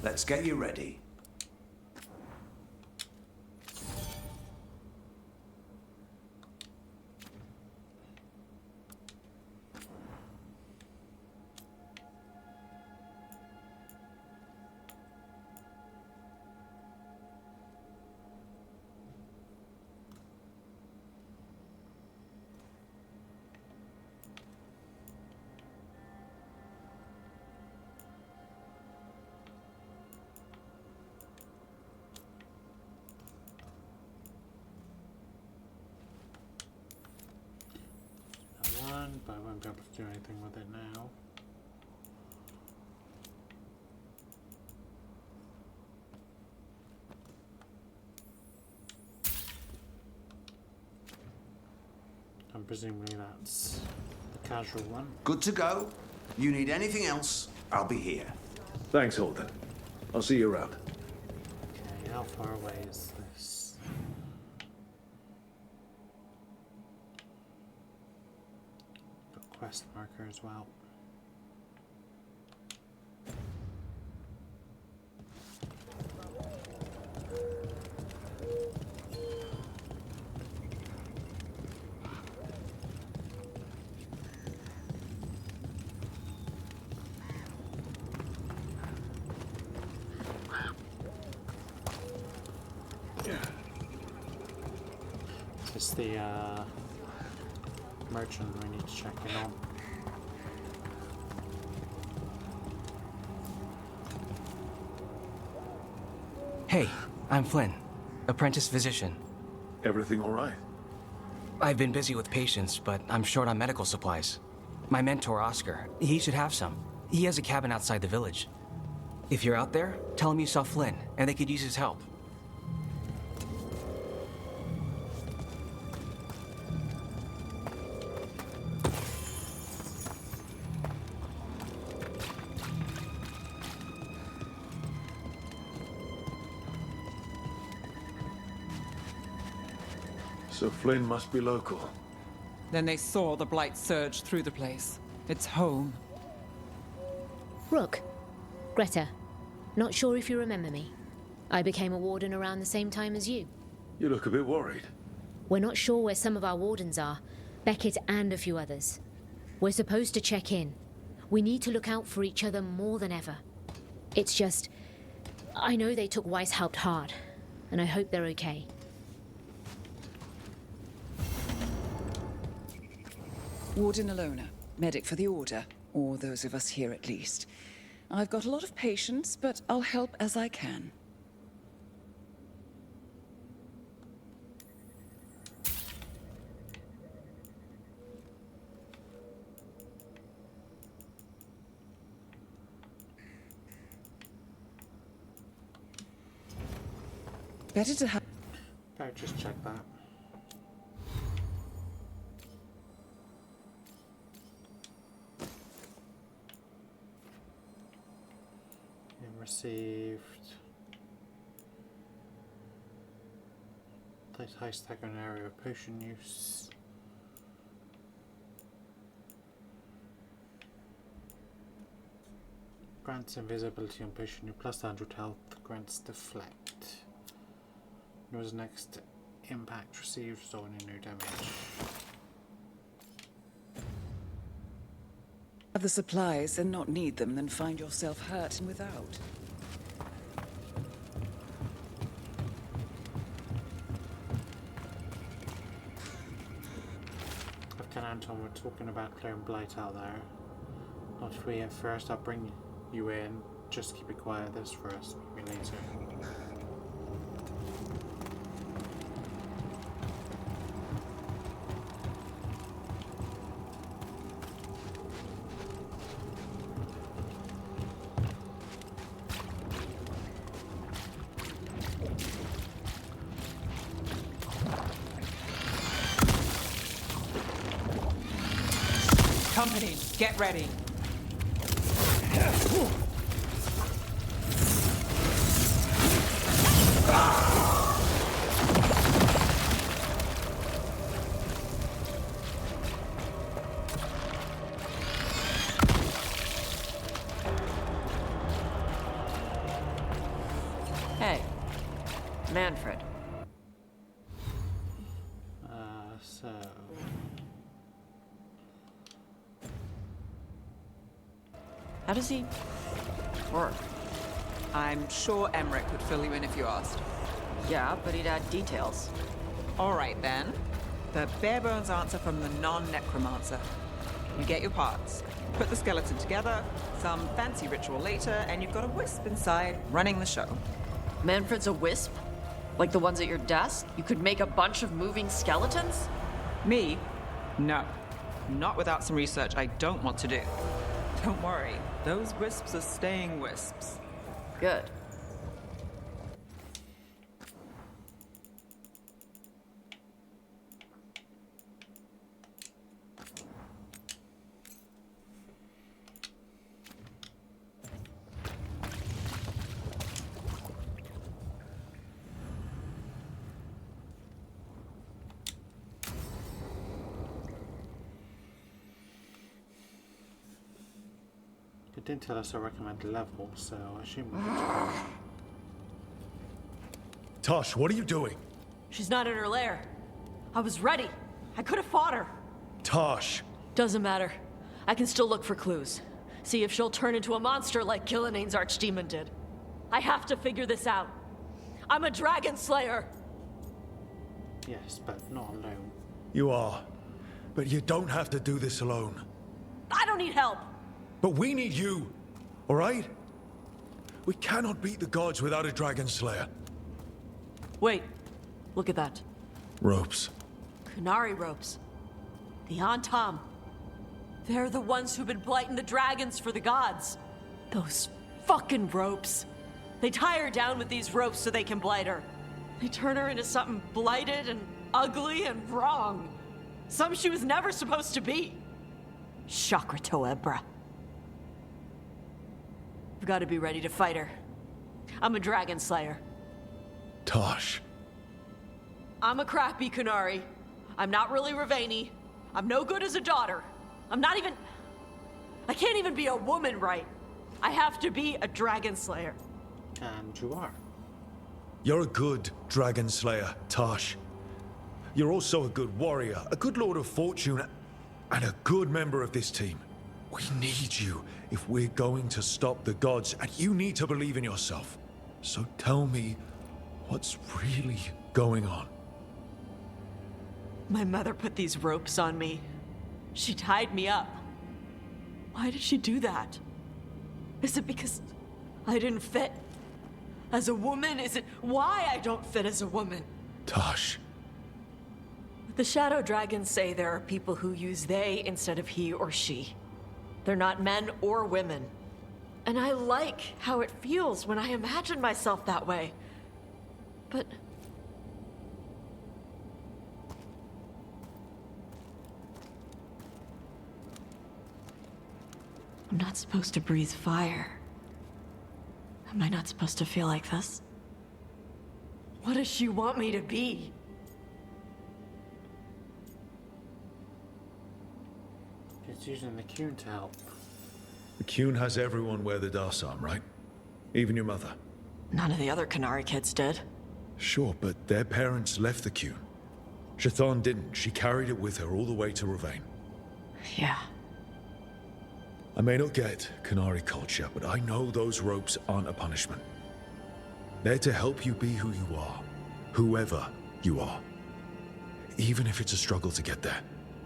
Let's get you ready. But I won't be able to do anything with it now. And presumably that's the casual one. Good to go. You need anything else, I'll be here. Thanks, Holden. I'll see you around. Okay, how far away is this? Got a quest marker as well. Is this the merchant we need to check in on? Hey, I'm Flynn, apprentice physician. Everything all right? I've been busy with patients, but I'm short on medical supplies. My mentor, Oscar, he should have some. He has a cabin outside the village. If you're out there, tell him you saw Flynn, and they could use his help. So Flynn must be local. Then they saw the blight surge through the place. It's home. Rook. Greta. Not sure if you remember me. I became a warden around the same time as you. You look a bit worried. We're not sure where some of our wardens are. Beckett and a few others. We're supposed to check in. We need to look out for each other more than ever. It's just... I know they took Weishaupt hard, and I hope they're okay. Warden Alona, medic for the Order, or those of us here at least. I've got a lot of patience, but I'll help as I can. Better to have... Better just check that. Received high stack on area of potion use. Grants invisibility on potion use plus 100 health. Grants deflect. Knows next impact received, resulting in no damage. Have the supplies and not need them, then find yourself hurt and without. Captain Anton, we're talking about clearing blight out there. Not free at first, I'll bring you in. Just keep it quiet this first, maybe later. Company, get ready. Hey, Manfred. So... How does he work? I'm sure Emmerich would fill you in if you asked. Yeah, but he'd add details. All right, then. The bare-bones answer from the non-necromancer. You get your parts, put the skeleton together, some fancy ritual later, and you've got a wisp inside running the show. Manfred's a wisp? Like the ones at your desk? You could make a bunch of moving skeletons? Me? No. Not without some research I don't want to do. Don't worry, those wisps are staying wisps. Good. It didn't tell us a recommended level, so I assume we're good to go. Tosh, what are you doing? She's not in her lair. I was ready. I could have fought her. Tosh! Doesn't matter. I can still look for clues. See if she'll turn into a monster like Gillinea's archdemon did. I have to figure this out. I'm a dragon slayer. Yes, but not alone. You are. But you don't have to do this alone. I don't need help. But we need you, all right? We cannot beat the gods without a dragon slayer. Wait, look at that. Ropes. Kunari ropes. The Antam. They're the ones who've been blighting the dragons for the gods. Those fucking ropes. They tie her down with these ropes so they can blight her. They turn her into something blighted and ugly and wrong. Something she was never supposed to be. Chakra Toebra. I've got to be ready to fight her. I'm a dragon slayer. Tosh. I'm a crappy Kunari. I'm not really Ravani. I'm no good as a daughter. I'm not even... I can't even be a woman right. I have to be a dragon slayer. And you are. You're a good dragon slayer, Tosh. You're also a good warrior, a good lord of fortune, and a good member of this team. We need you if we're going to stop the gods, and you need to believe in yourself. So tell me, what's really going on? My mother put these ropes on me. She tied me up. Why did she do that? Is it because I didn't fit as a woman? Is it why I don't fit as a woman? Tosh. The Shadow Dragons say there are people who use they instead of he or she. They're not men or women. And I like how it feels when I imagine myself that way. But... I'm not supposed to breathe fire. Am I not supposed to feel like this? What does she want me to be? It's using the Kuhn to help. The Kuhn has everyone wear the Darsam, right? Even your mother. None of the other Kunari kids did. Sure, but their parents left the Kuhn. Shathan didn't. She carried it with her all the way to Ravane. Yeah. I may not get Kunari culture, but I know those ropes aren't a punishment. They're to help you be who you are. Whoever you are. Even if it's a struggle to get there.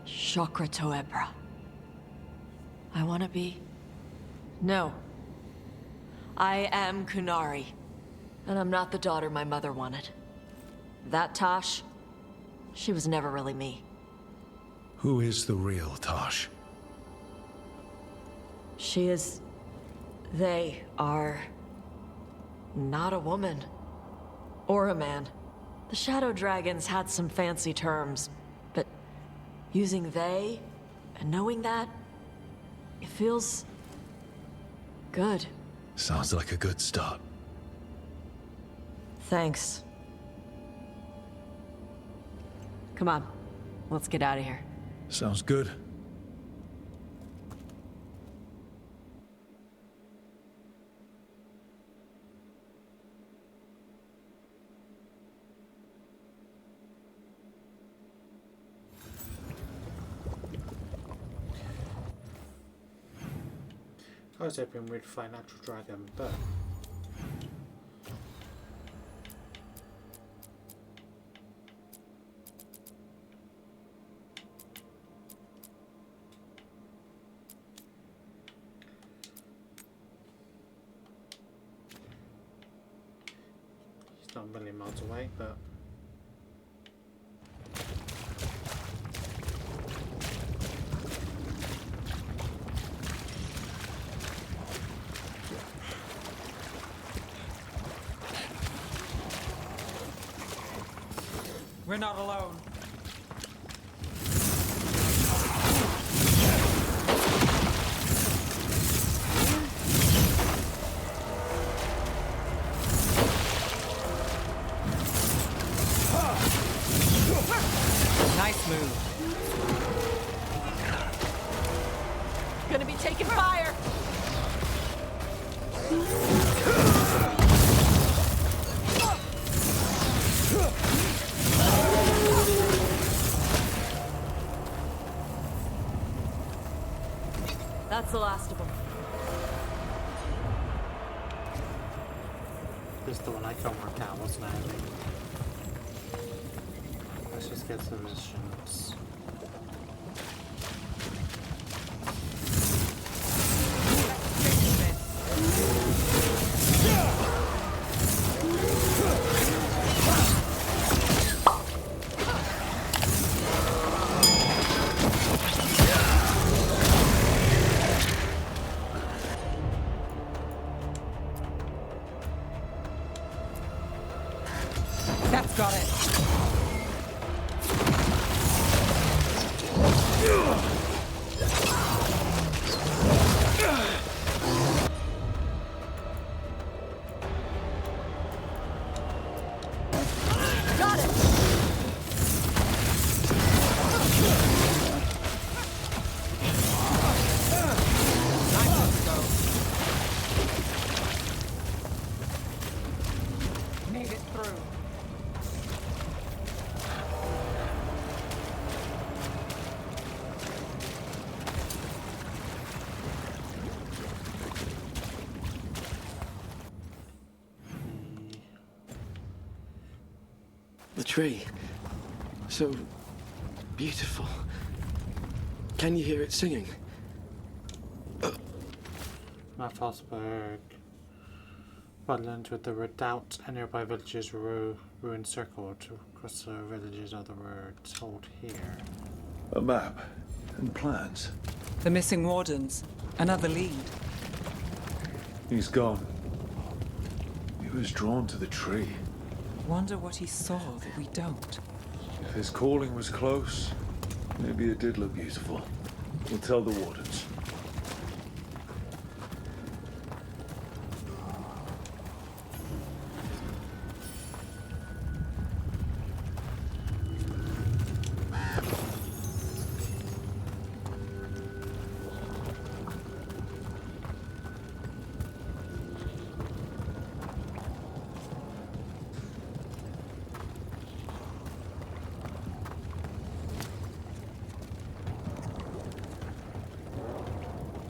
Chakra Toebra. I want to be... No. I am Kunari. And I'm not the daughter my mother wanted. That Tosh, she was never really me. Who is the real Tosh? She is... They are... not a woman. Or a man. The Shadow Dragons had some fancy terms, but using they and knowing that, it feels... good. Sounds like a good start. Thanks. Come on, let's get out of here. Sounds good. I was hoping we'd find an actual dragon, but he's not a million miles away, but we're not alone. Nice move. Gonna be taking fire! That's the last of them. this is the one I can't work out, wasn't it? Let's just get to the missions. That's got it. Got it! Made it through. The tree. So beautiful. Can you hear it singing? Mathosberg. Woodland with the redoubt and nearby villages ruined circled. Across the villages are the words hold here. A map and plans. The missing wardens. Another lead. He's gone. He was drawn to the tree. Wonder what he saw that we don't. If his calling was close, maybe it did look beautiful. We'll tell the wardens.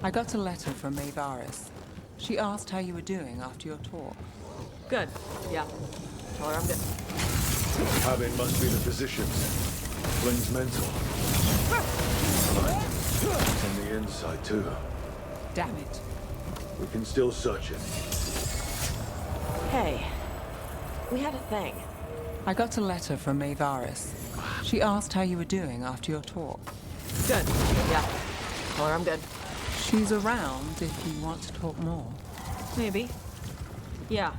I got a letter from Maevaris. She asked how you were doing after your talk. Good. Yeah. Tell her I'm good. Cabin must be the physician's. Flynn's mentor. On the inside, too. Damn it. We can still search it. Hey. We had a thing. I got a letter from Maevaris. She asked how you were doing after your talk. Good. Yeah. Tell her I'm good. She's around if you want to talk more. Maybe. Yeah.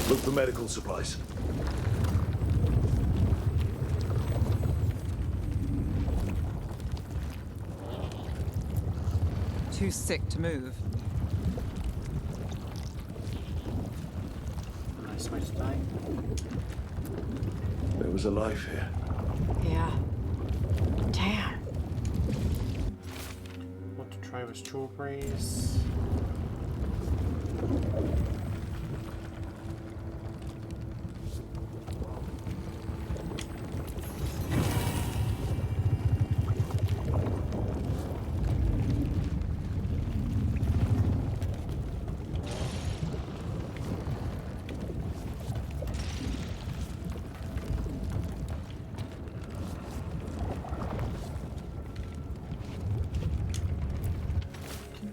Look for medical supplies. Too sick to move. Nice way to die. There was a life here. Yeah. Damn. try with strawberries.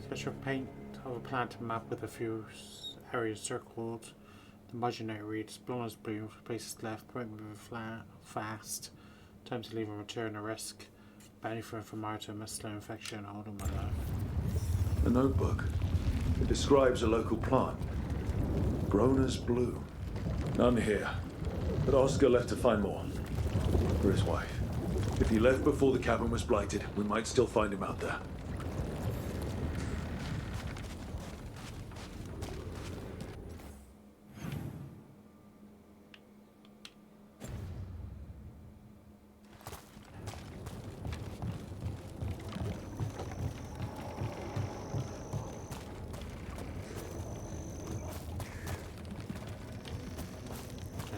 Special paint of a plant map with a few areas circled. The margin area reads Blondes bloom, places left, point moving fast. Time to leave and return a risk. Bounty for Marta, a slow infection, hold on my life. A notebook. It describes a local plant. Groner's bloom. None here. But Oscar left to find more. For his wife. If he left before the cabin was blighted, we might still find him out there.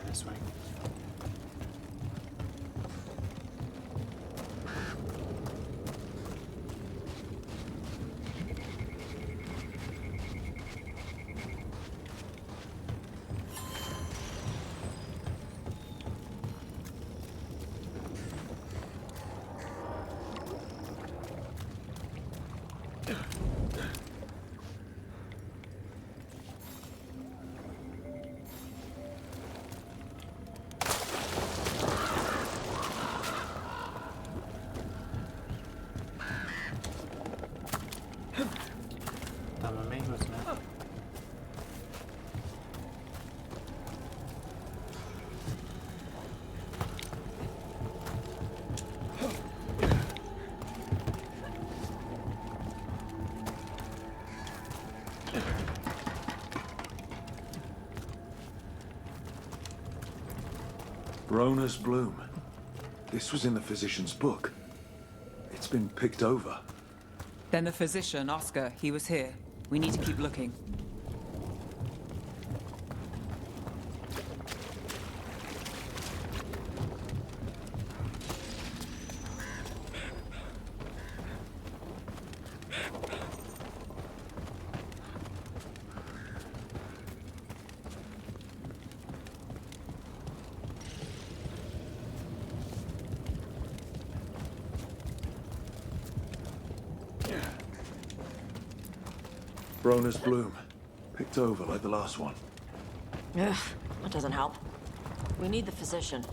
This way. Groner's bloom. This was in the physician's book. It's been picked over. Then the physician, Oscar, he was here. We need to keep looking. Groner's bloom. Picked over like the last one. Ugh, that doesn't help. We need the physician.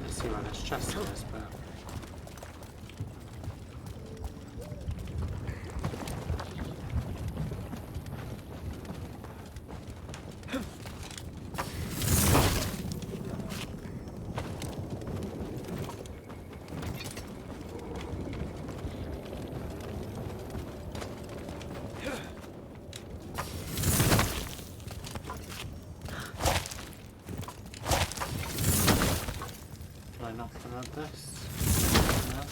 Let's see what this chest is, but this. No.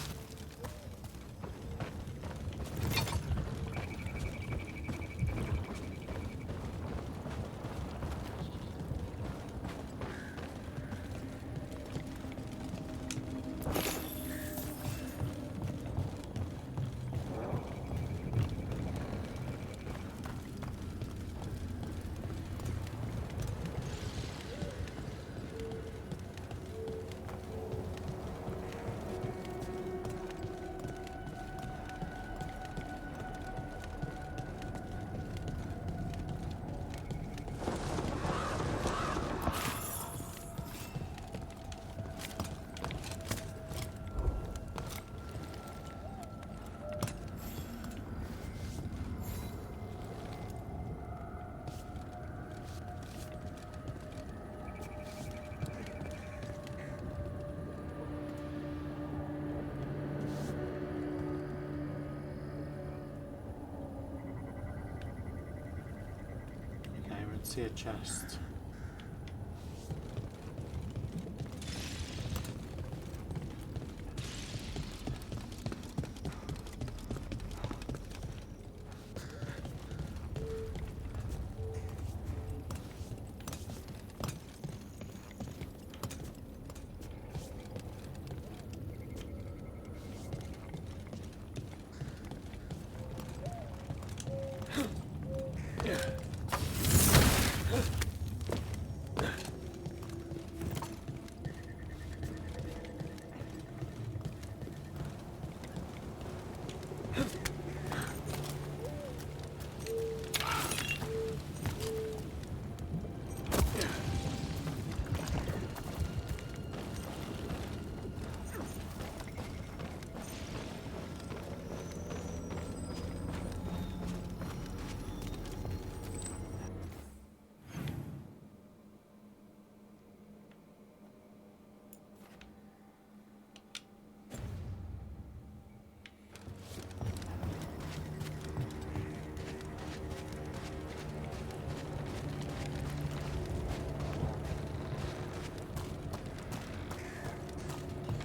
See a chest.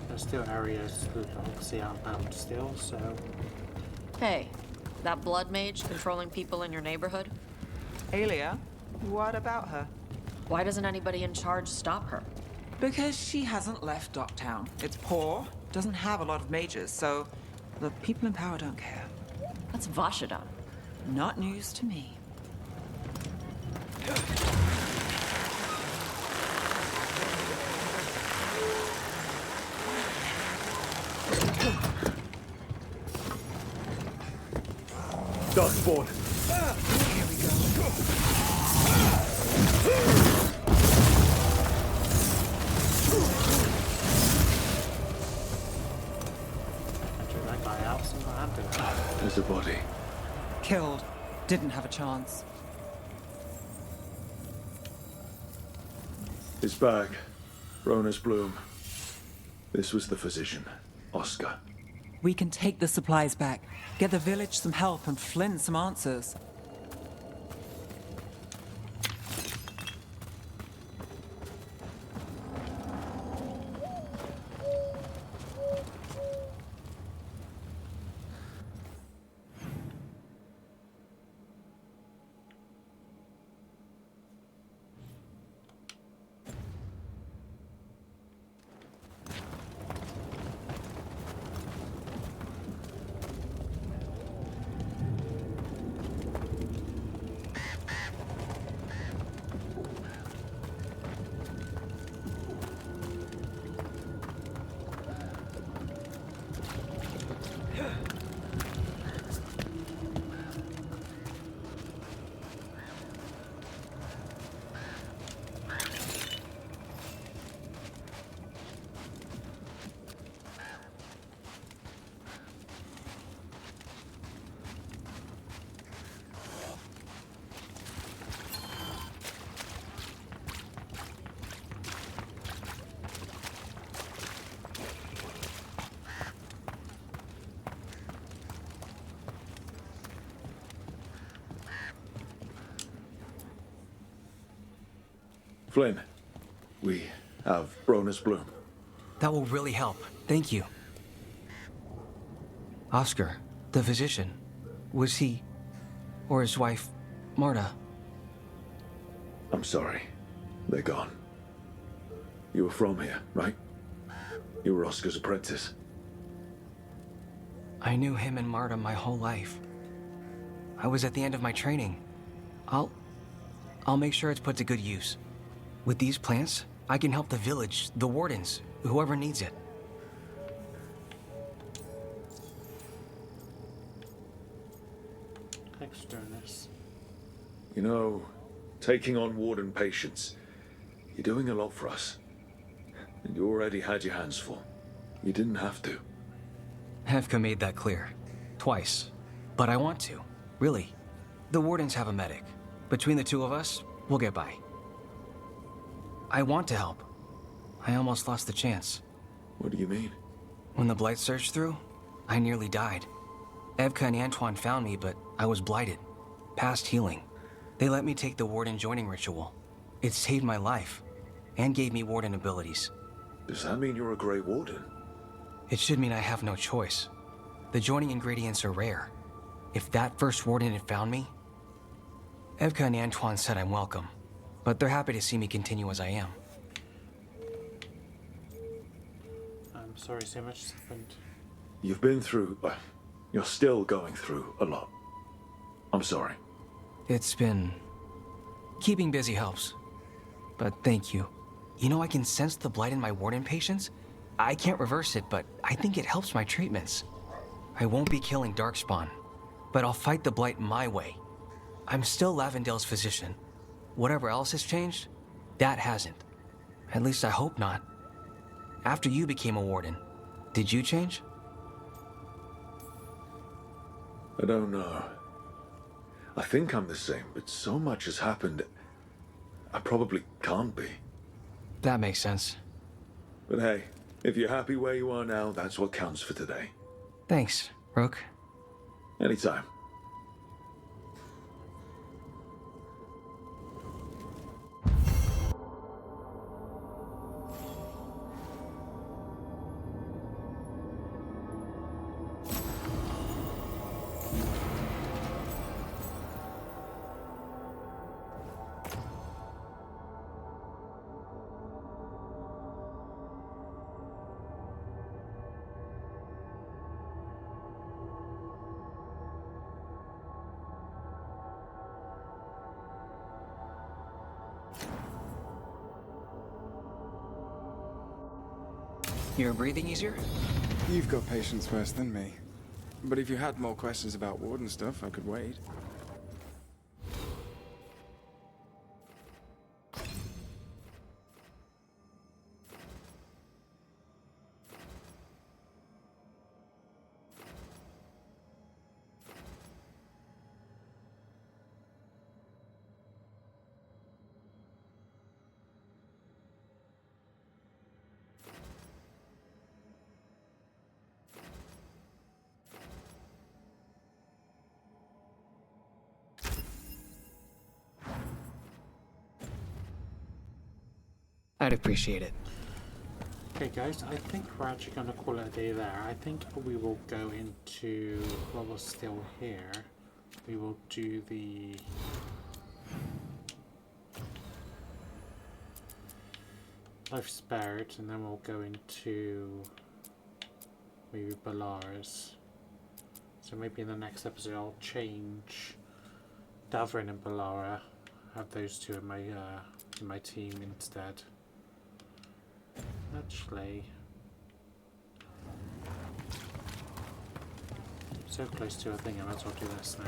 There's still areas that obviously aren't bound still, so... Hey, that blood mage controlling people in your neighborhood? Alia, what about her? Why doesn't anybody in charge stop her? Because she hasn't left Docktown. It's poor, doesn't have a lot of mages, so the people in power don't care. That's Vashadan. Not news to me. Darkspawn. Here we go. That guy out, see what happened. There's a body. Killed. Didn't have a chance. His bag. Rona's bloom. This was the physician, Oscar. We can take the supplies back, get the village some help, and Flynn some answers. Flynn, we have Rona's bloom. That will really help. Thank you. Oscar, the physician, was he, or his wife, Marta? I'm sorry. They're gone. You were from here, right? You were Oscar's apprentice. I knew him and Marta my whole life. I was at the end of my training. I'll make sure it's put to good use. With these plants, I can help the village, the wardens, whoever needs it. Externus. You know, taking on warden patients, you're doing a lot for us. And you already had your hands full. You didn't have to. Hevka made that clear. Twice. But I want to. Really. The wardens have a medic. Between the two of us, we'll get by. I want to help. I almost lost the chance. What do you mean? When the blight surged through, I nearly died. Evka and Antoine found me, but I was blighted. Past healing. They let me take the Warden joining ritual. It saved my life, and gave me Warden abilities. Does that mean you're a Grey Warden? It should mean I have no choice. The joining ingredients are rare. If that first Warden had found me... Evka and Antoine said I'm welcome, but they're happy to see me continue as I am. I'm sorry so much has happened. You've been through... you're still going through a lot. I'm sorry. It's been... Keeping busy helps. But thank you. You know, I can sense the blight in my Warden patients. I can't reverse it, but I think it helps my treatments. I won't be killing Darkspawn, but I'll fight the blight my way. I'm still Lavendale's physician. Whatever else has changed, that hasn't. At least I hope not. After you became a Warden, did you change? I don't know. I think I'm the same, but so much has happened, I probably can't be. That makes sense. But hey, if you're happy where you are now, that's what counts for today. Thanks, Rook. Anytime. You're breathing easier? You've got patience worse than me. But if you had more questions about Warden stuff, I could wait. I'd appreciate it. Okay guys, I think we're actually going to call it a day there. I think we will go into, while we're still here, we will do the life spared, and then we'll go into maybe Balara's. So maybe in the next episode I'll change Davrin and Balara, have those two in my team instead. Actually, so close to a thing, I might as well do this now.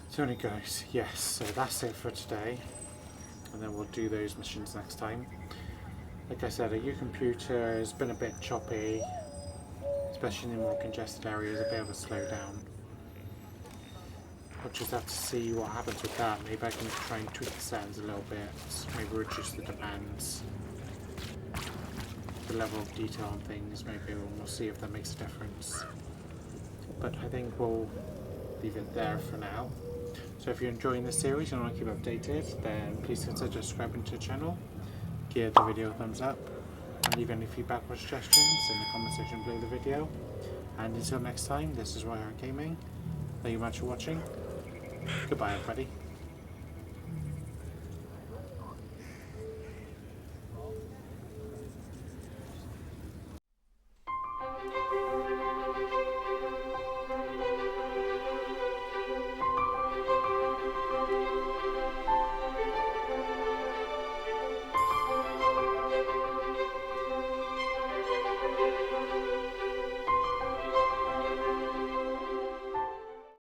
So anyway guys, yes, so that's it for today. And then we'll do those missions next time. Like I said, your computer has been a bit choppy, especially in the more congested areas, a bit of a slowdown. We'll just have to see what happens with that. Maybe I can try and tweak the settings a little bit, maybe reduce the demands, the level of detail on things, maybe we'll see if that makes a difference. But I think we'll leave it there for now. So if you're enjoying this series and want to keep updated, then please consider subscribing to the channel, give the video a thumbs up, and leave any feedback or suggestions in the comment section below the video. And until next time, this is Royheart Gaming. Thank you much for watching. Goodbye everybody.